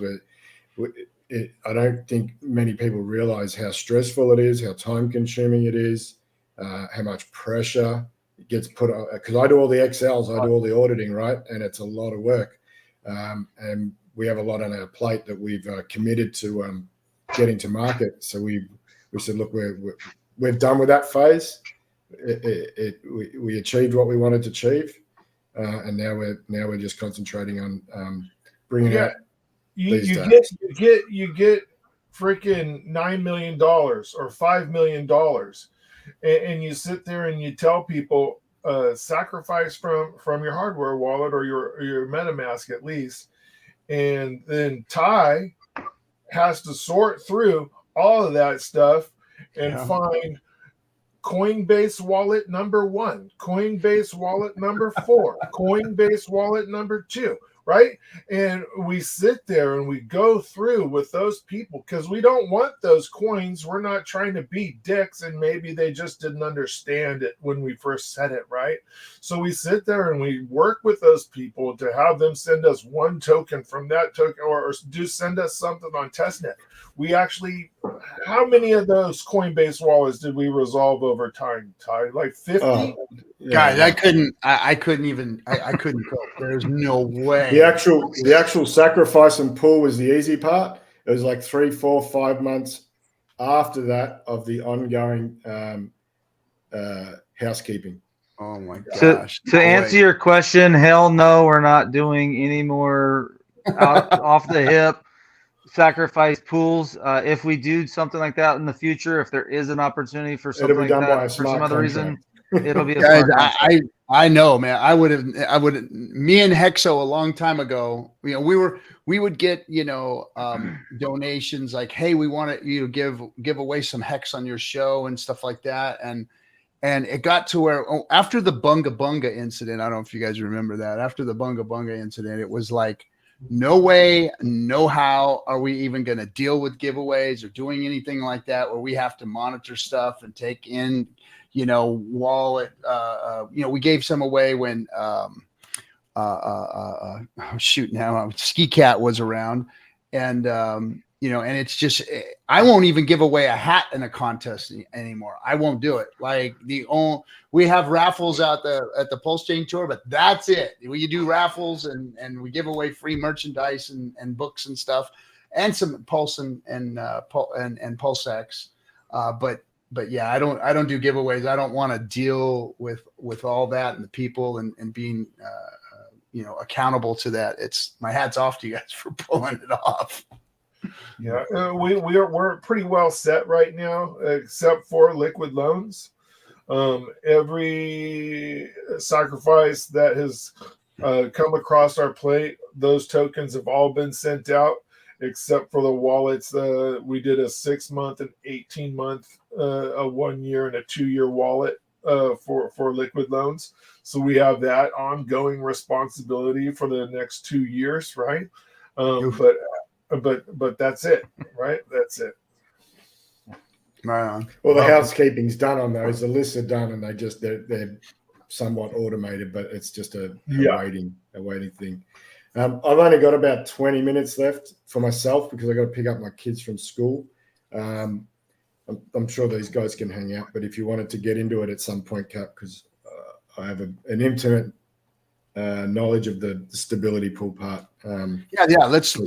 I don't think many people realize how stressful it is, how time consuming it is, how much pressure it gets put on. Because I do all the Excels, I do all the auditing, right? And it's a lot of work. And we have a lot on our plate that we've committed to getting to market. So we said, look, we're done with that phase. We achieved what we wanted to achieve. And now we're just concentrating on bringing out. You get freaking $9 million or $5 million, and you sit there and you tell people sacrifice from your hardware wallet or your MetaMask at least, and then Ty has to sort through all of that stuff and find Coinbase wallet number 1, Coinbase wallet number 4, Coinbase wallet number 2, right? And we sit there and we go through with those people because we don't want those coins. We're not trying to be dicks, and maybe they just didn't understand it when we first said it, right? So we sit there and we work with those people to have them send us one token from that token, or do send us something on testnet. We actually, how many of those Coinbase wallets did we resolve over time, Ty? Like 50? Guys, I couldn't cope. There's no way. The actual sacrifice and pool was the easy part. It was like 3, 4, 5 months after that of the ongoing housekeeping. Oh my gosh. To answer your question, hell no, we're not doing any more off the hip sacrifice pools. If we do something like that in the future, if there is an opportunity for something like that for some other reason, it'll be a guys, smart I know, man. I would me and Hexo a long time ago, we would get, donations like, hey, we want to, give away some hex on your show and stuff like that. And it got to where after the Bunga Bunga incident, I don't know if you guys remember that. After the Bunga Bunga incident, it was like, no way, no how are we even going to deal with giveaways or doing anything like that where we have to monitor stuff and take in, wallet. We gave some away when Ski Cat was around, and and it's just, I won't even give away a hat in a contest anymore. I won't do it. Like we have raffles at the PulseChain tour, but that's it. We do raffles and we give away free merchandise and books and stuff, and some Pulse and PulseX. But yeah, I don't do giveaways. I don't want to deal with all that and the people and being accountable to that. It's my hat's off to you guys for pulling it off. Yeah, we're pretty well set right now, except for liquid loans. Every sacrifice that has come across our plate, those tokens have all been sent out, except for the wallets. We did a 6-month and 18-month, a 1 year and a 2-year wallet for liquid loans. So we have that ongoing responsibility for the next 2 years, right? But that's it, right? That's it. Right on. Well, the housekeeping's done on those. The lists are done, and they're somewhat automated, but it's just a waiting thing. I've only got about 20 minutes left for myself because I got to pick up my kids from school. I'm sure these guys can hang out, but if you wanted to get into it at some point, Cap, because I have an intimate knowledge of the stability pool part. Let's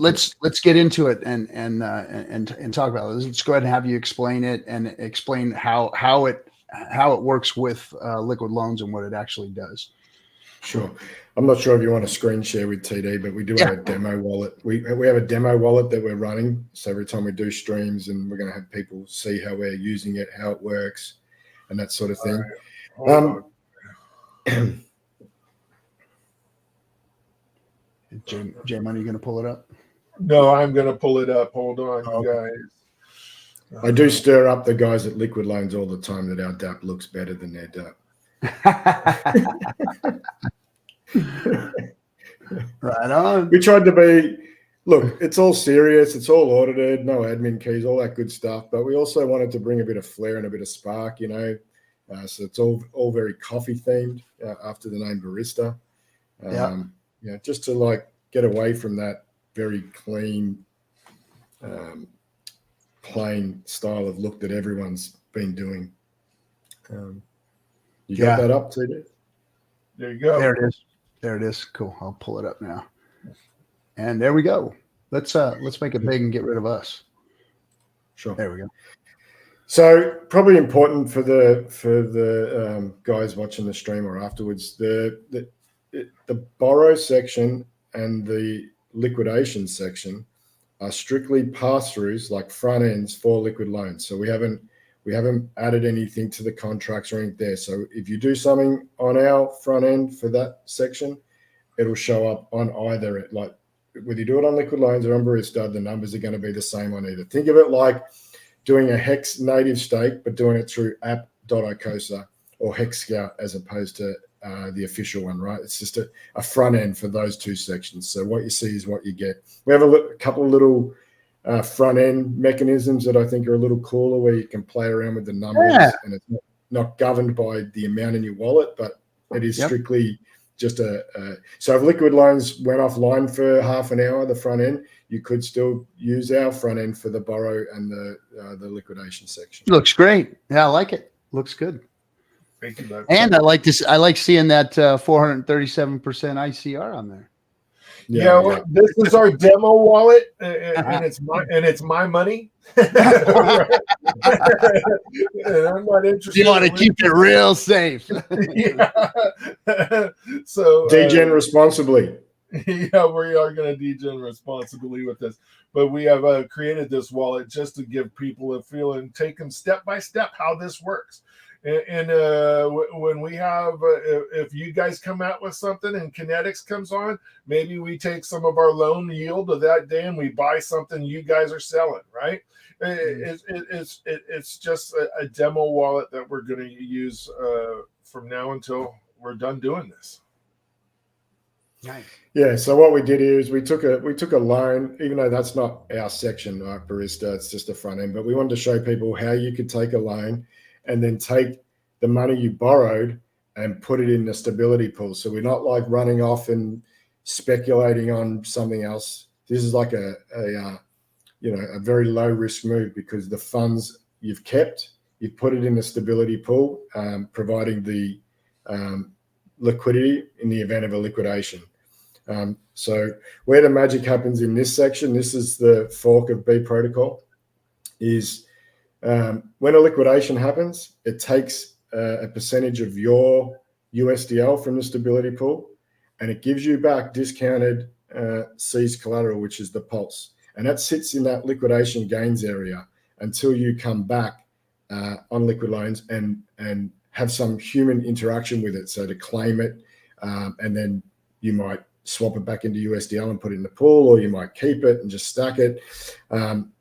get into it and talk about it. Let's go ahead and have you explain it and explain how it works with liquid loans and what it actually does. Sure. I'm not sure if you want to screen share with TD, but we do have a demo wallet. We have a demo wallet that we're running. So every time we do streams, and we're going to have people see how we're using it, how it works, and that sort of thing. J-Money, you going to pull it up? No, I'm going to pull it up. Hold on, guys. I do stir up the guys at Liquid Loans all the time that our DApp looks better than their DApp. Right on. We tried to look, it's all serious, it's all audited, no admin keys, all that good stuff. But we also wanted to bring a bit of flair and a bit of spark, so it's all very coffee themed after the name Barista. Just to get away from that very clean, plain style of look that everyone's been doing. You got that up, TD? There you go. There it is. Cool. I'll pull it up now. And there we go. Let's make it big and get rid of us. Sure. There we go. So probably important for the guys watching the stream or afterwards, the borrow section and the liquidation section are strictly pass-throughs, like front ends for liquid loans. So we haven't added anything to the contracts or anything there. So if you do something on our front end for that section, it'll show up on either. Like whether you do it on liquid loans or on Barista, the numbers are going to be the same on either. Think of it like doing a Hex native stake, but doing it through app.icosa or Hex Scout as opposed to the official one, right? It's just a front end for those two sections. So what you see is what you get. We have a couple of little front end mechanisms that I think are a little cooler, where you can play around with the numbers, and it's not governed by the amount in your wallet, but it is strictly just so if liquid loans went offline for half an hour, the front end, you could still use our front end for the borrow and the liquidation section. Looks great. Yeah, I like it. Looks good. Thank you, bud. And I like this. I like seeing that 437% ICR on there. Well, this is our demo wallet, and it's my money. And I'm not interested. You want to keep it real safe. So degen responsibly. Yeah, we are going to degen responsibly with this, but we have created this wallet just to give people a feel and take them step by step how this works. And when we have, if you guys come out with something and Kinetics comes on, maybe we take some of our loan yield of that day and we buy something you guys are selling, right? It's just a demo wallet that we're going to use from now until we're done doing this. Nice. Yeah. So what we did here is we took a loan, even though that's not our section, right, Barista, it's just a front end, but we wanted to show people how you could take a loan and then take the money you borrowed and put it in the stability pool. So we're not like running off and speculating on something else. This is like a a very low risk move, because the funds you've kept, you've put it in the stability pool, providing the liquidity in the event of a liquidation. So where the magic happens in this section, this is the fork of B protocol, is when a liquidation happens, it takes a percentage of your USDL from the stability pool, and it gives you back discounted seized collateral, which is the pulse. And that sits in that liquidation gains area until you come back on liquid loans and have some human interaction with it. So to claim it, and then you might swap it back into USDL and put it in the pool, or you might keep it and just stack it. On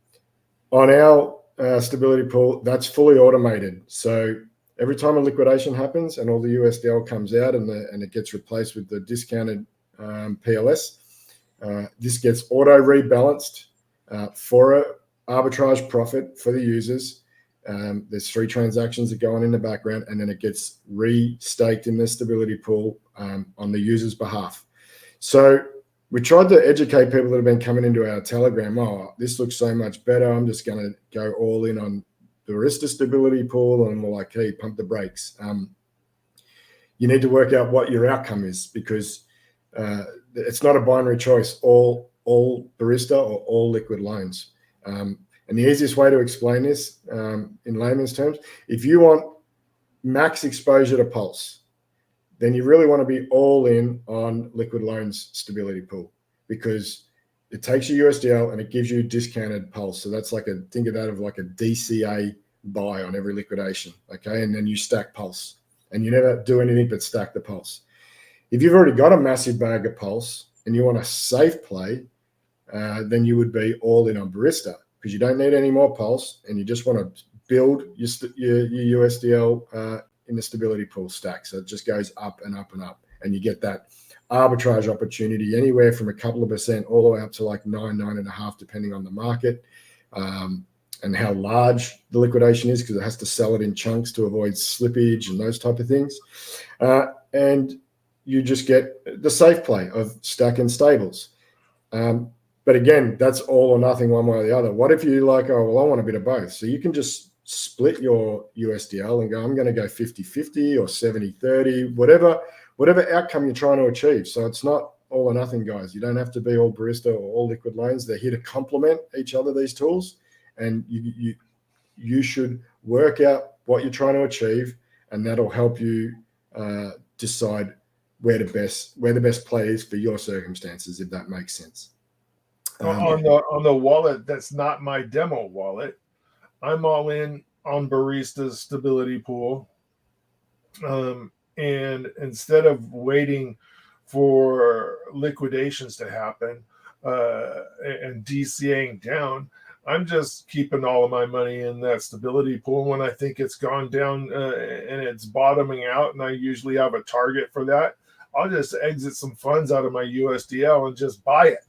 our stability pool, that's fully automated. So every time a liquidation happens and all the USDL comes out and it gets replaced with the discounted PLS, this gets auto rebalanced for an arbitrage profit for the users. There's 3 transactions that go on in the background, and then it gets restaked in the stability pool on the user's behalf. So we tried to educate people that have been coming into our Telegram. Oh, this looks so much better. I'm just going to go all in on the Barista stability pool. And we're like, hey, pump the brakes. You need to work out what your outcome is, because it's not a binary choice, all Barista or all liquid loans. And the easiest way to explain this in layman's terms, if you want max exposure to Pulse, then you really want to be all in on liquid loans stability pool, because it takes your USDL and it gives you discounted Pulse. So that's think of that of like a DCA buy on every liquidation. Okay. And then you stack Pulse, and you never do anything but stack the Pulse. If you've already got a massive bag of Pulse and you want a safe play, then you would be all in on Barista, because you don't need any more Pulse and you just want to build your USDL in the stability pool stack. So it just goes up and up and up, and you get that arbitrage opportunity anywhere from a couple of percent all the way up to like 9.5, depending on the market and how large the liquidation is, because it has to sell it in chunks to avoid slippage and those type of things. And you just get the safe play of stacking stables. But again, that's all or nothing one way or the other. What if you like, oh, well, I want a bit of both? So you can just split your USDL and go, I'm going to go 50-50 or 70-30, whatever outcome you're trying to achieve. So it's not all or nothing, guys. You don't have to be all Barista or all liquid loans. They're here to complement each other, these tools. And you should work out what you're trying to achieve, and that'll help you decide where the best play is for your circumstances, if that makes sense. On the wallet that's not my demo wallet, I'm all in on Barista's stability pool. And instead of waiting for liquidations to happen and DCAing down, I'm just keeping all of my money in that stability pool. When I think it's gone down and it's bottoming out, and I usually have a target for that, I'll just exit some funds out of my USDL and just buy it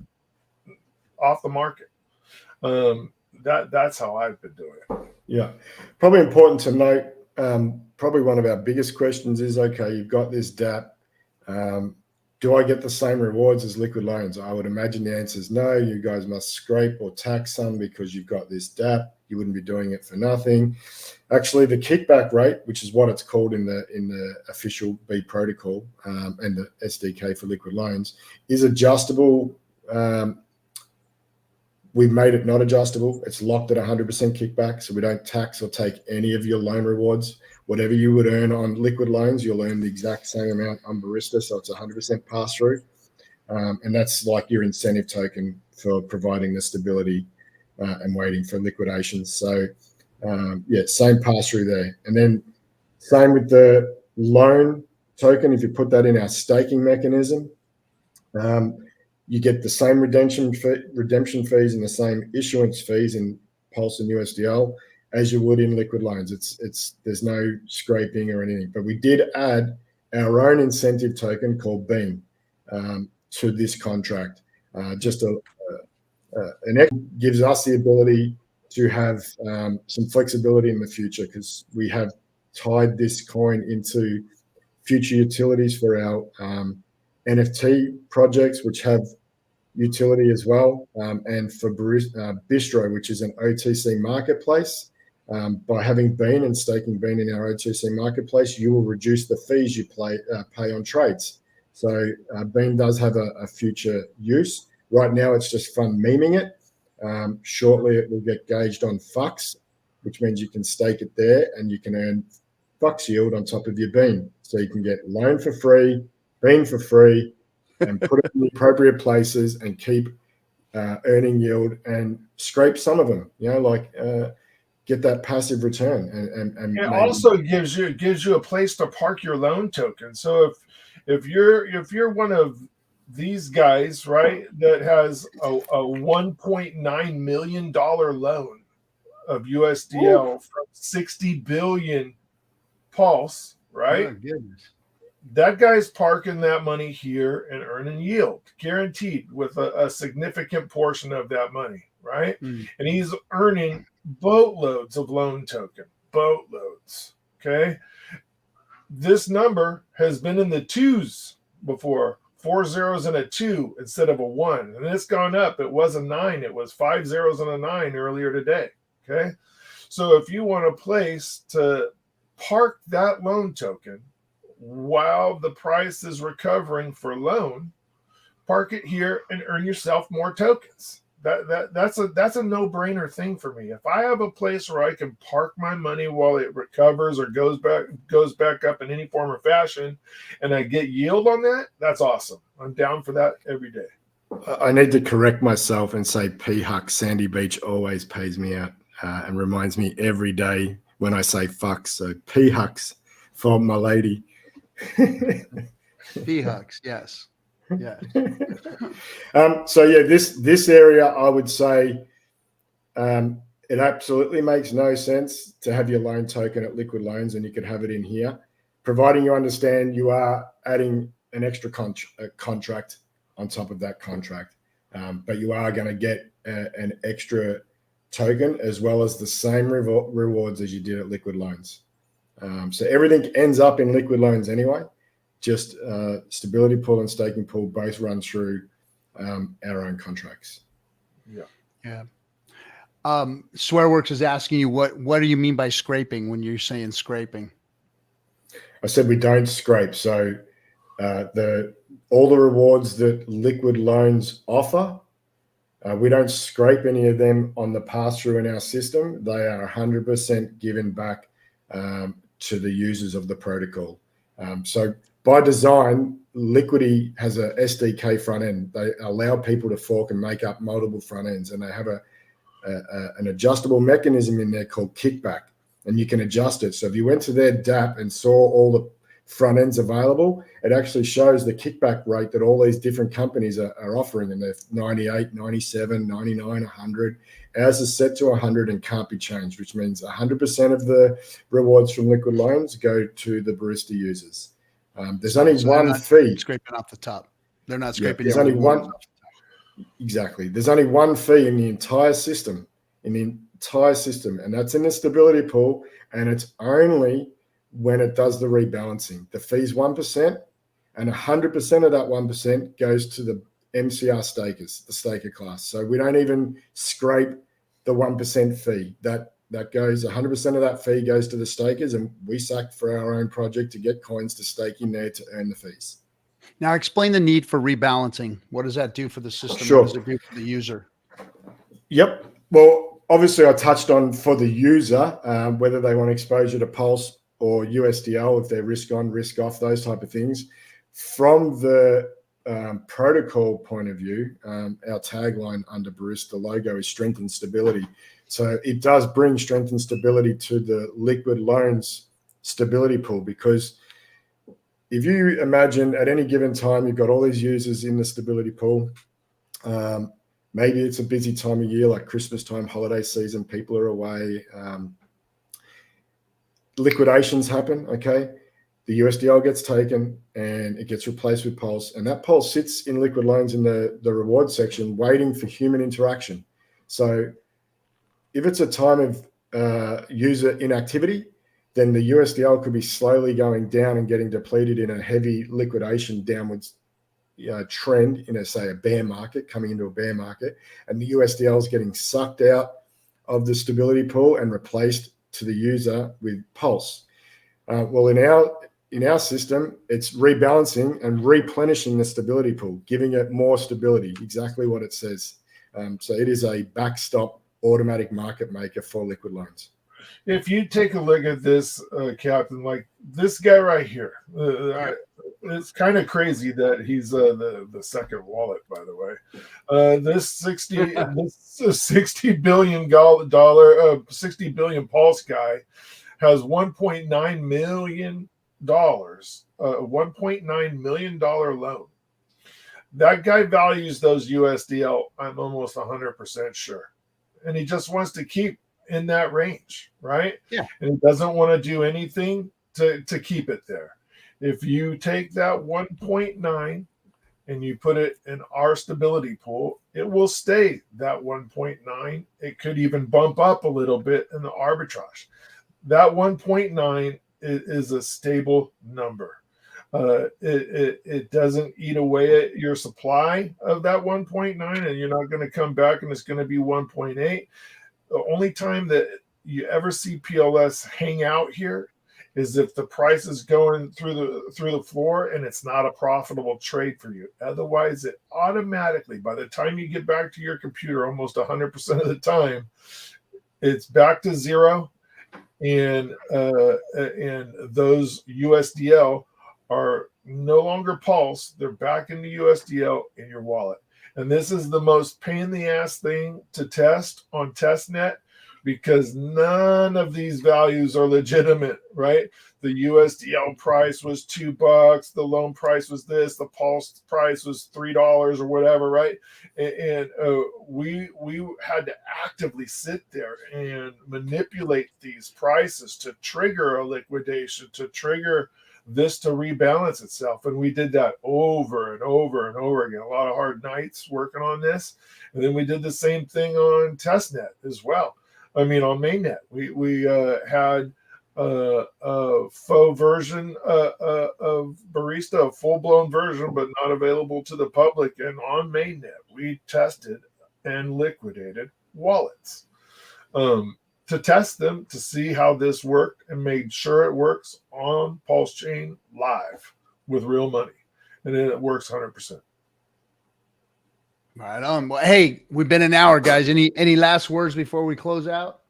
off the market. That's how I've been doing it. Yeah, probably important to note. Probably one of our biggest questions is, okay, you've got this DAP. Do I get the same rewards as liquid loans? I would imagine the answer is no. You guys must scrape or tax some because you've got this DAP. You wouldn't be doing it for nothing. Actually, the kickback rate, which is what it's called in the official B protocol and the SDK for liquid loans, is adjustable. We've made it not adjustable. It's locked at 100% kickback, so we don't tax or take any of your loan rewards. Whatever you would earn on liquid loans, you'll earn the exact same amount on Barista, so it's 100% pass-through. And that's like your incentive token for providing the stability and waiting for liquidations. So, yeah, same pass-through there. And then same with the loan token. If you put that in our staking mechanism, you get the same redemption fees and the same issuance fees in Pulse and USDL as you would in liquid loans. There's no scraping or anything. But we did add our own incentive token called Beam to this contract. Just gives us the ability to have some flexibility in the future, because we have tied this coin into future utilities for our NFT projects, which have utility as well. And for Bistro, which is an OTC marketplace, by having been and staking been in our OTC marketplace, you will reduce the fees you pay on trades. So Bean does have a future use. Right now, it's just fun memeing it. Shortly, it will get gauged on Fux, which means you can stake it there and you can earn Fux yield on top of your Bean. So you can get loan for free, Bean for free, and put it in the appropriate places and keep earning yield and scrape some of them, get that passive return. And it also gives you a place to park your loan token. So if you're one of these guys, right, that has a $1.9 million loan of USDL from 60 billion Pulse, right? Oh, goodness. That guy's parking that money here and earning yield, guaranteed, with a significant portion of that money, right? And he's earning boatloads of loan token, boatloads. Okay. This number has been in the twos before, 4 zeros and a 2 instead of a 1. And it's gone up. It was a 9. It was 5 zeros and a 9 earlier today. Okay. So if you want a place to park that loan token while the price is recovering for loan, park it here and earn yourself more tokens. That's a no-brainer thing for me. If I have a place where I can park my money while it recovers or goes back up in any form or fashion, and I get yield on that, that's awesome. I'm down for that every day. I need to correct myself and say P-Huck Sandy Beach always pays me out and reminds me every day when I say fuck. So P-Hucks for my lady. P-Hucks, yes. Yeah. So yeah, this area, I would say, it absolutely makes no sense to have your loan token at Liquid Loans, and you could have it in here, providing you understand you are adding an extra contract on top of that contract, but you are going to get an extra token as well as the same rewards as you did at Liquid Loans. So everything ends up in Liquid Loans anyway. Just stability pool and staking pool both run through our own contracts. Yeah. Swearworks is asking you what do you mean by scraping when you're saying scraping? I said we don't scrape. So all the rewards that Liquid Loans offer, we don't scrape any of them on the pass-through in our system. They are 100% given back to the users of the protocol. So by design, Liquidity has a SDK front end. They allow people to fork and make up multiple front ends, and they have an adjustable mechanism in there called kickback, and you can adjust it. So if you went to their DApp and saw all the front ends available, it actually shows the kickback rate that all these different companies are offering, and they're 98, 97, 99, 100. Ours is set to 100 and can't be changed, which means 100% of the rewards from Liquid Loans go to the Barista users. There's only one fee. Scraping off the top. They're not scraping. There's only one. Exactly. There's only one fee in the entire system, and that's in the stability pool, and it's only when it does the rebalancing. The fee's 1%, and 100% of that 1% goes to the MCR stakers, the staker class. So we don't even scrape the 1% fee. That goes, 100% of that fee goes to the stakers, and we sack for our own project to get coins to stake in there to earn the fees. Now explain the need for rebalancing. What does that do for the system? Sure. What does it do for the user? Yep. Well, obviously I touched on for the user, whether they want exposure to Pulse or USDL, if they're risk on, risk off, those type of things. From the protocol point of view, our tagline under Barista logo is strength and stability. So it does bring strength and stability to the Liquid Loans stability pool, because if you imagine at any given time, you've got all these users in the stability pool. Maybe it's a busy time of year, like Christmas time, holiday season, people are away. Liquidations happen, okay? The USDL gets taken and it gets replaced with Pulse. And that Pulse sits in Liquid Loans in the reward section waiting for human interaction. So if it's a time of user inactivity, then the USDL could be slowly going down and getting depleted in a heavy liquidation downwards, trend in a bear market, coming into a bear market, and the USDL is getting sucked out of the stability pool and replaced to the user with Pulse. Well, in our system, it's rebalancing and replenishing the stability pool, giving it more stability, exactly what it says. So it is a backstop automatic market maker for liquid loans. If you take a look at this, Captain, like this guy right here, it's kind of crazy that he's the second wallet, by the way. This 60 billion dollar 60 billion Pulse guy has $1.9 million, $1.9 million loan. That guy values those USDL, I'm almost 100% sure. And he just wants to keep in that range, right? Yeah. And he doesn't want to do anything to keep it there. If you take that 1.9 and you put it in our stability pool, it will stay that 1.9. It could even bump up a little bit in the arbitrage. That 1.9 is a stable number. It doesn't eat away at your supply of that 1.9, and you're not going to come back and it's going to be 1.8. The only time that you ever see PLS hang out here is if the price is going through the floor and it's not a profitable trade for you. Otherwise, it automatically, by the time you get back to your computer, almost 100% of the time, it's back to zero, and those USDL are no longer Pulse. They're back in the USDL in your wallet. And this is the most pain in the ass thing to test on testnet, because none of these values are legitimate, right? The USDL price was $2, the loan price was this, the Pulse price was $3 or whatever, right? And we had to actively sit there and manipulate these prices to trigger a liquidation, to trigger this to rebalance itself. And we did that over and over and over again. A lot of hard nights working on this. And then we did the same thing on testnet as well. I mean, on mainnet, we had a faux version of Barista, a full-blown version, but not available to the public. And on mainnet, we tested and liquidated wallets to test them, to see how this worked, and made sure it works on PulseChain live with real money. And it works 100%. Right on. Well, hey, we've been an hour, guys. Any last words before we close out?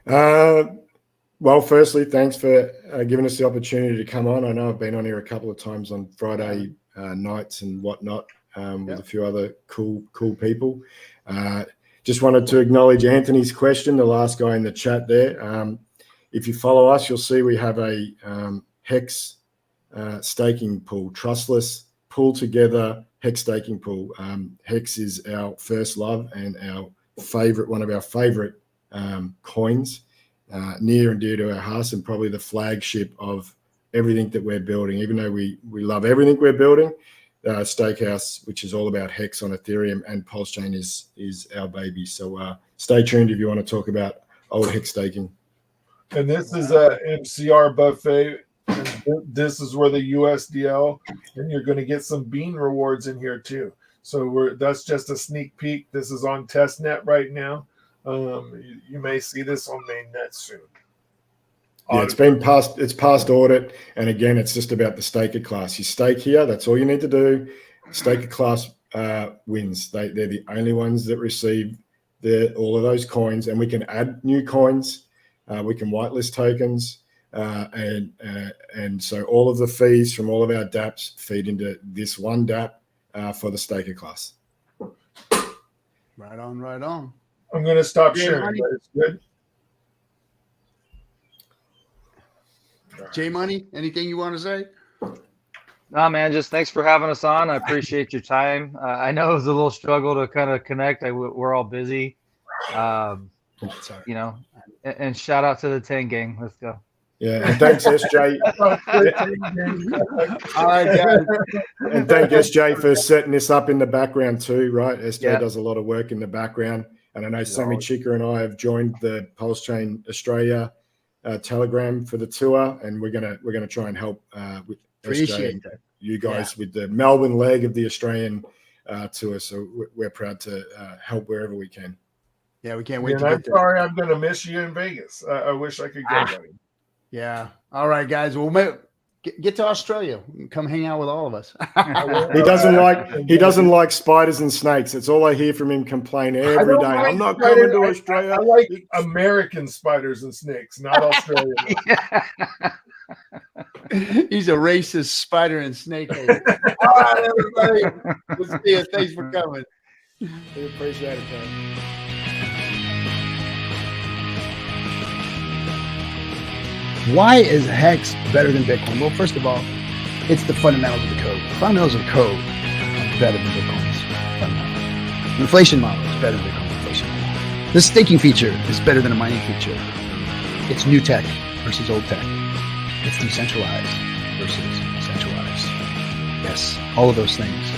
Well, firstly, thanks for giving us the opportunity to come on. I know I've been on here a couple of times on Friday nights and whatnot with a few other cool people. Just wanted to acknowledge Anthony's question, the last guy in the chat there. If you follow us, you'll see we have a Hex staking pool, trustless, pull together Hex staking pool. Hex is our first love and one of our favorite coins, near and dear to our hearts, and probably the flagship of everything that we're building. Even though we love everything we're building, Stakehouse, which is all about Hex on Ethereum, and PulseChain is our baby. So stay tuned if you want to talk about old Hex staking. And this is a MCR buffet. And this is where the USDL, and you're going to get some bean rewards in here too. So that's just a sneak peek. This is on testnet right now. You may see this on mainnet soon. Yeah, it's past audit, and again, it's just about the staker class. You stake here, that's all you need to do. Staker class wins. They're the only ones that receive all of those coins, and we can add new coins. We can whitelist tokens, and so all of the fees from all of our dApps feed into this one dApp for the staker class. Right on, right on. I'm going to stop sharing, but it's good. J Money, anything you want to say? No, man, just thanks for having us on. I appreciate your time. I know it was a little struggle to kind of connect. We're all busy. You know, and shout out to the 10 gang. Let's go. Yeah, and thanks SJ. All right, guys. And thank SJ for setting this up in the background too, right? SJ does a lot of work in the background. And I know Sammy Chica and I have joined the PulseChain Australia Telegram for the tour, and we're gonna try and help with Appreciate that. You guys with the Melbourne leg of the Australian tour. So we're proud to help wherever we can. Yeah, we can't wait And to I'm get there. sorry, I'm going to miss you in Vegas. I wish I could go, buddy. Yeah. All right, guys. Well, get to Australia. Come hang out with all of us. He doesn't like spiders and snakes. It's all I hear from him complain every day. I'm not coming to Australia. I like American spiders and snakes, not Australian. He's a racist spider and snake hater. All right, everybody. We'll see you. Thanks for coming. We appreciate it, man. Why is Hex better than Bitcoin? Well, first of all, it's the fundamentals of the code. The fundamentals of code are better than Bitcoin's fundamentals. The inflation model is better than Bitcoin's inflation model. The staking feature is better than a mining feature. It's new tech versus old tech. It's decentralized versus centralized. Yes, all of those things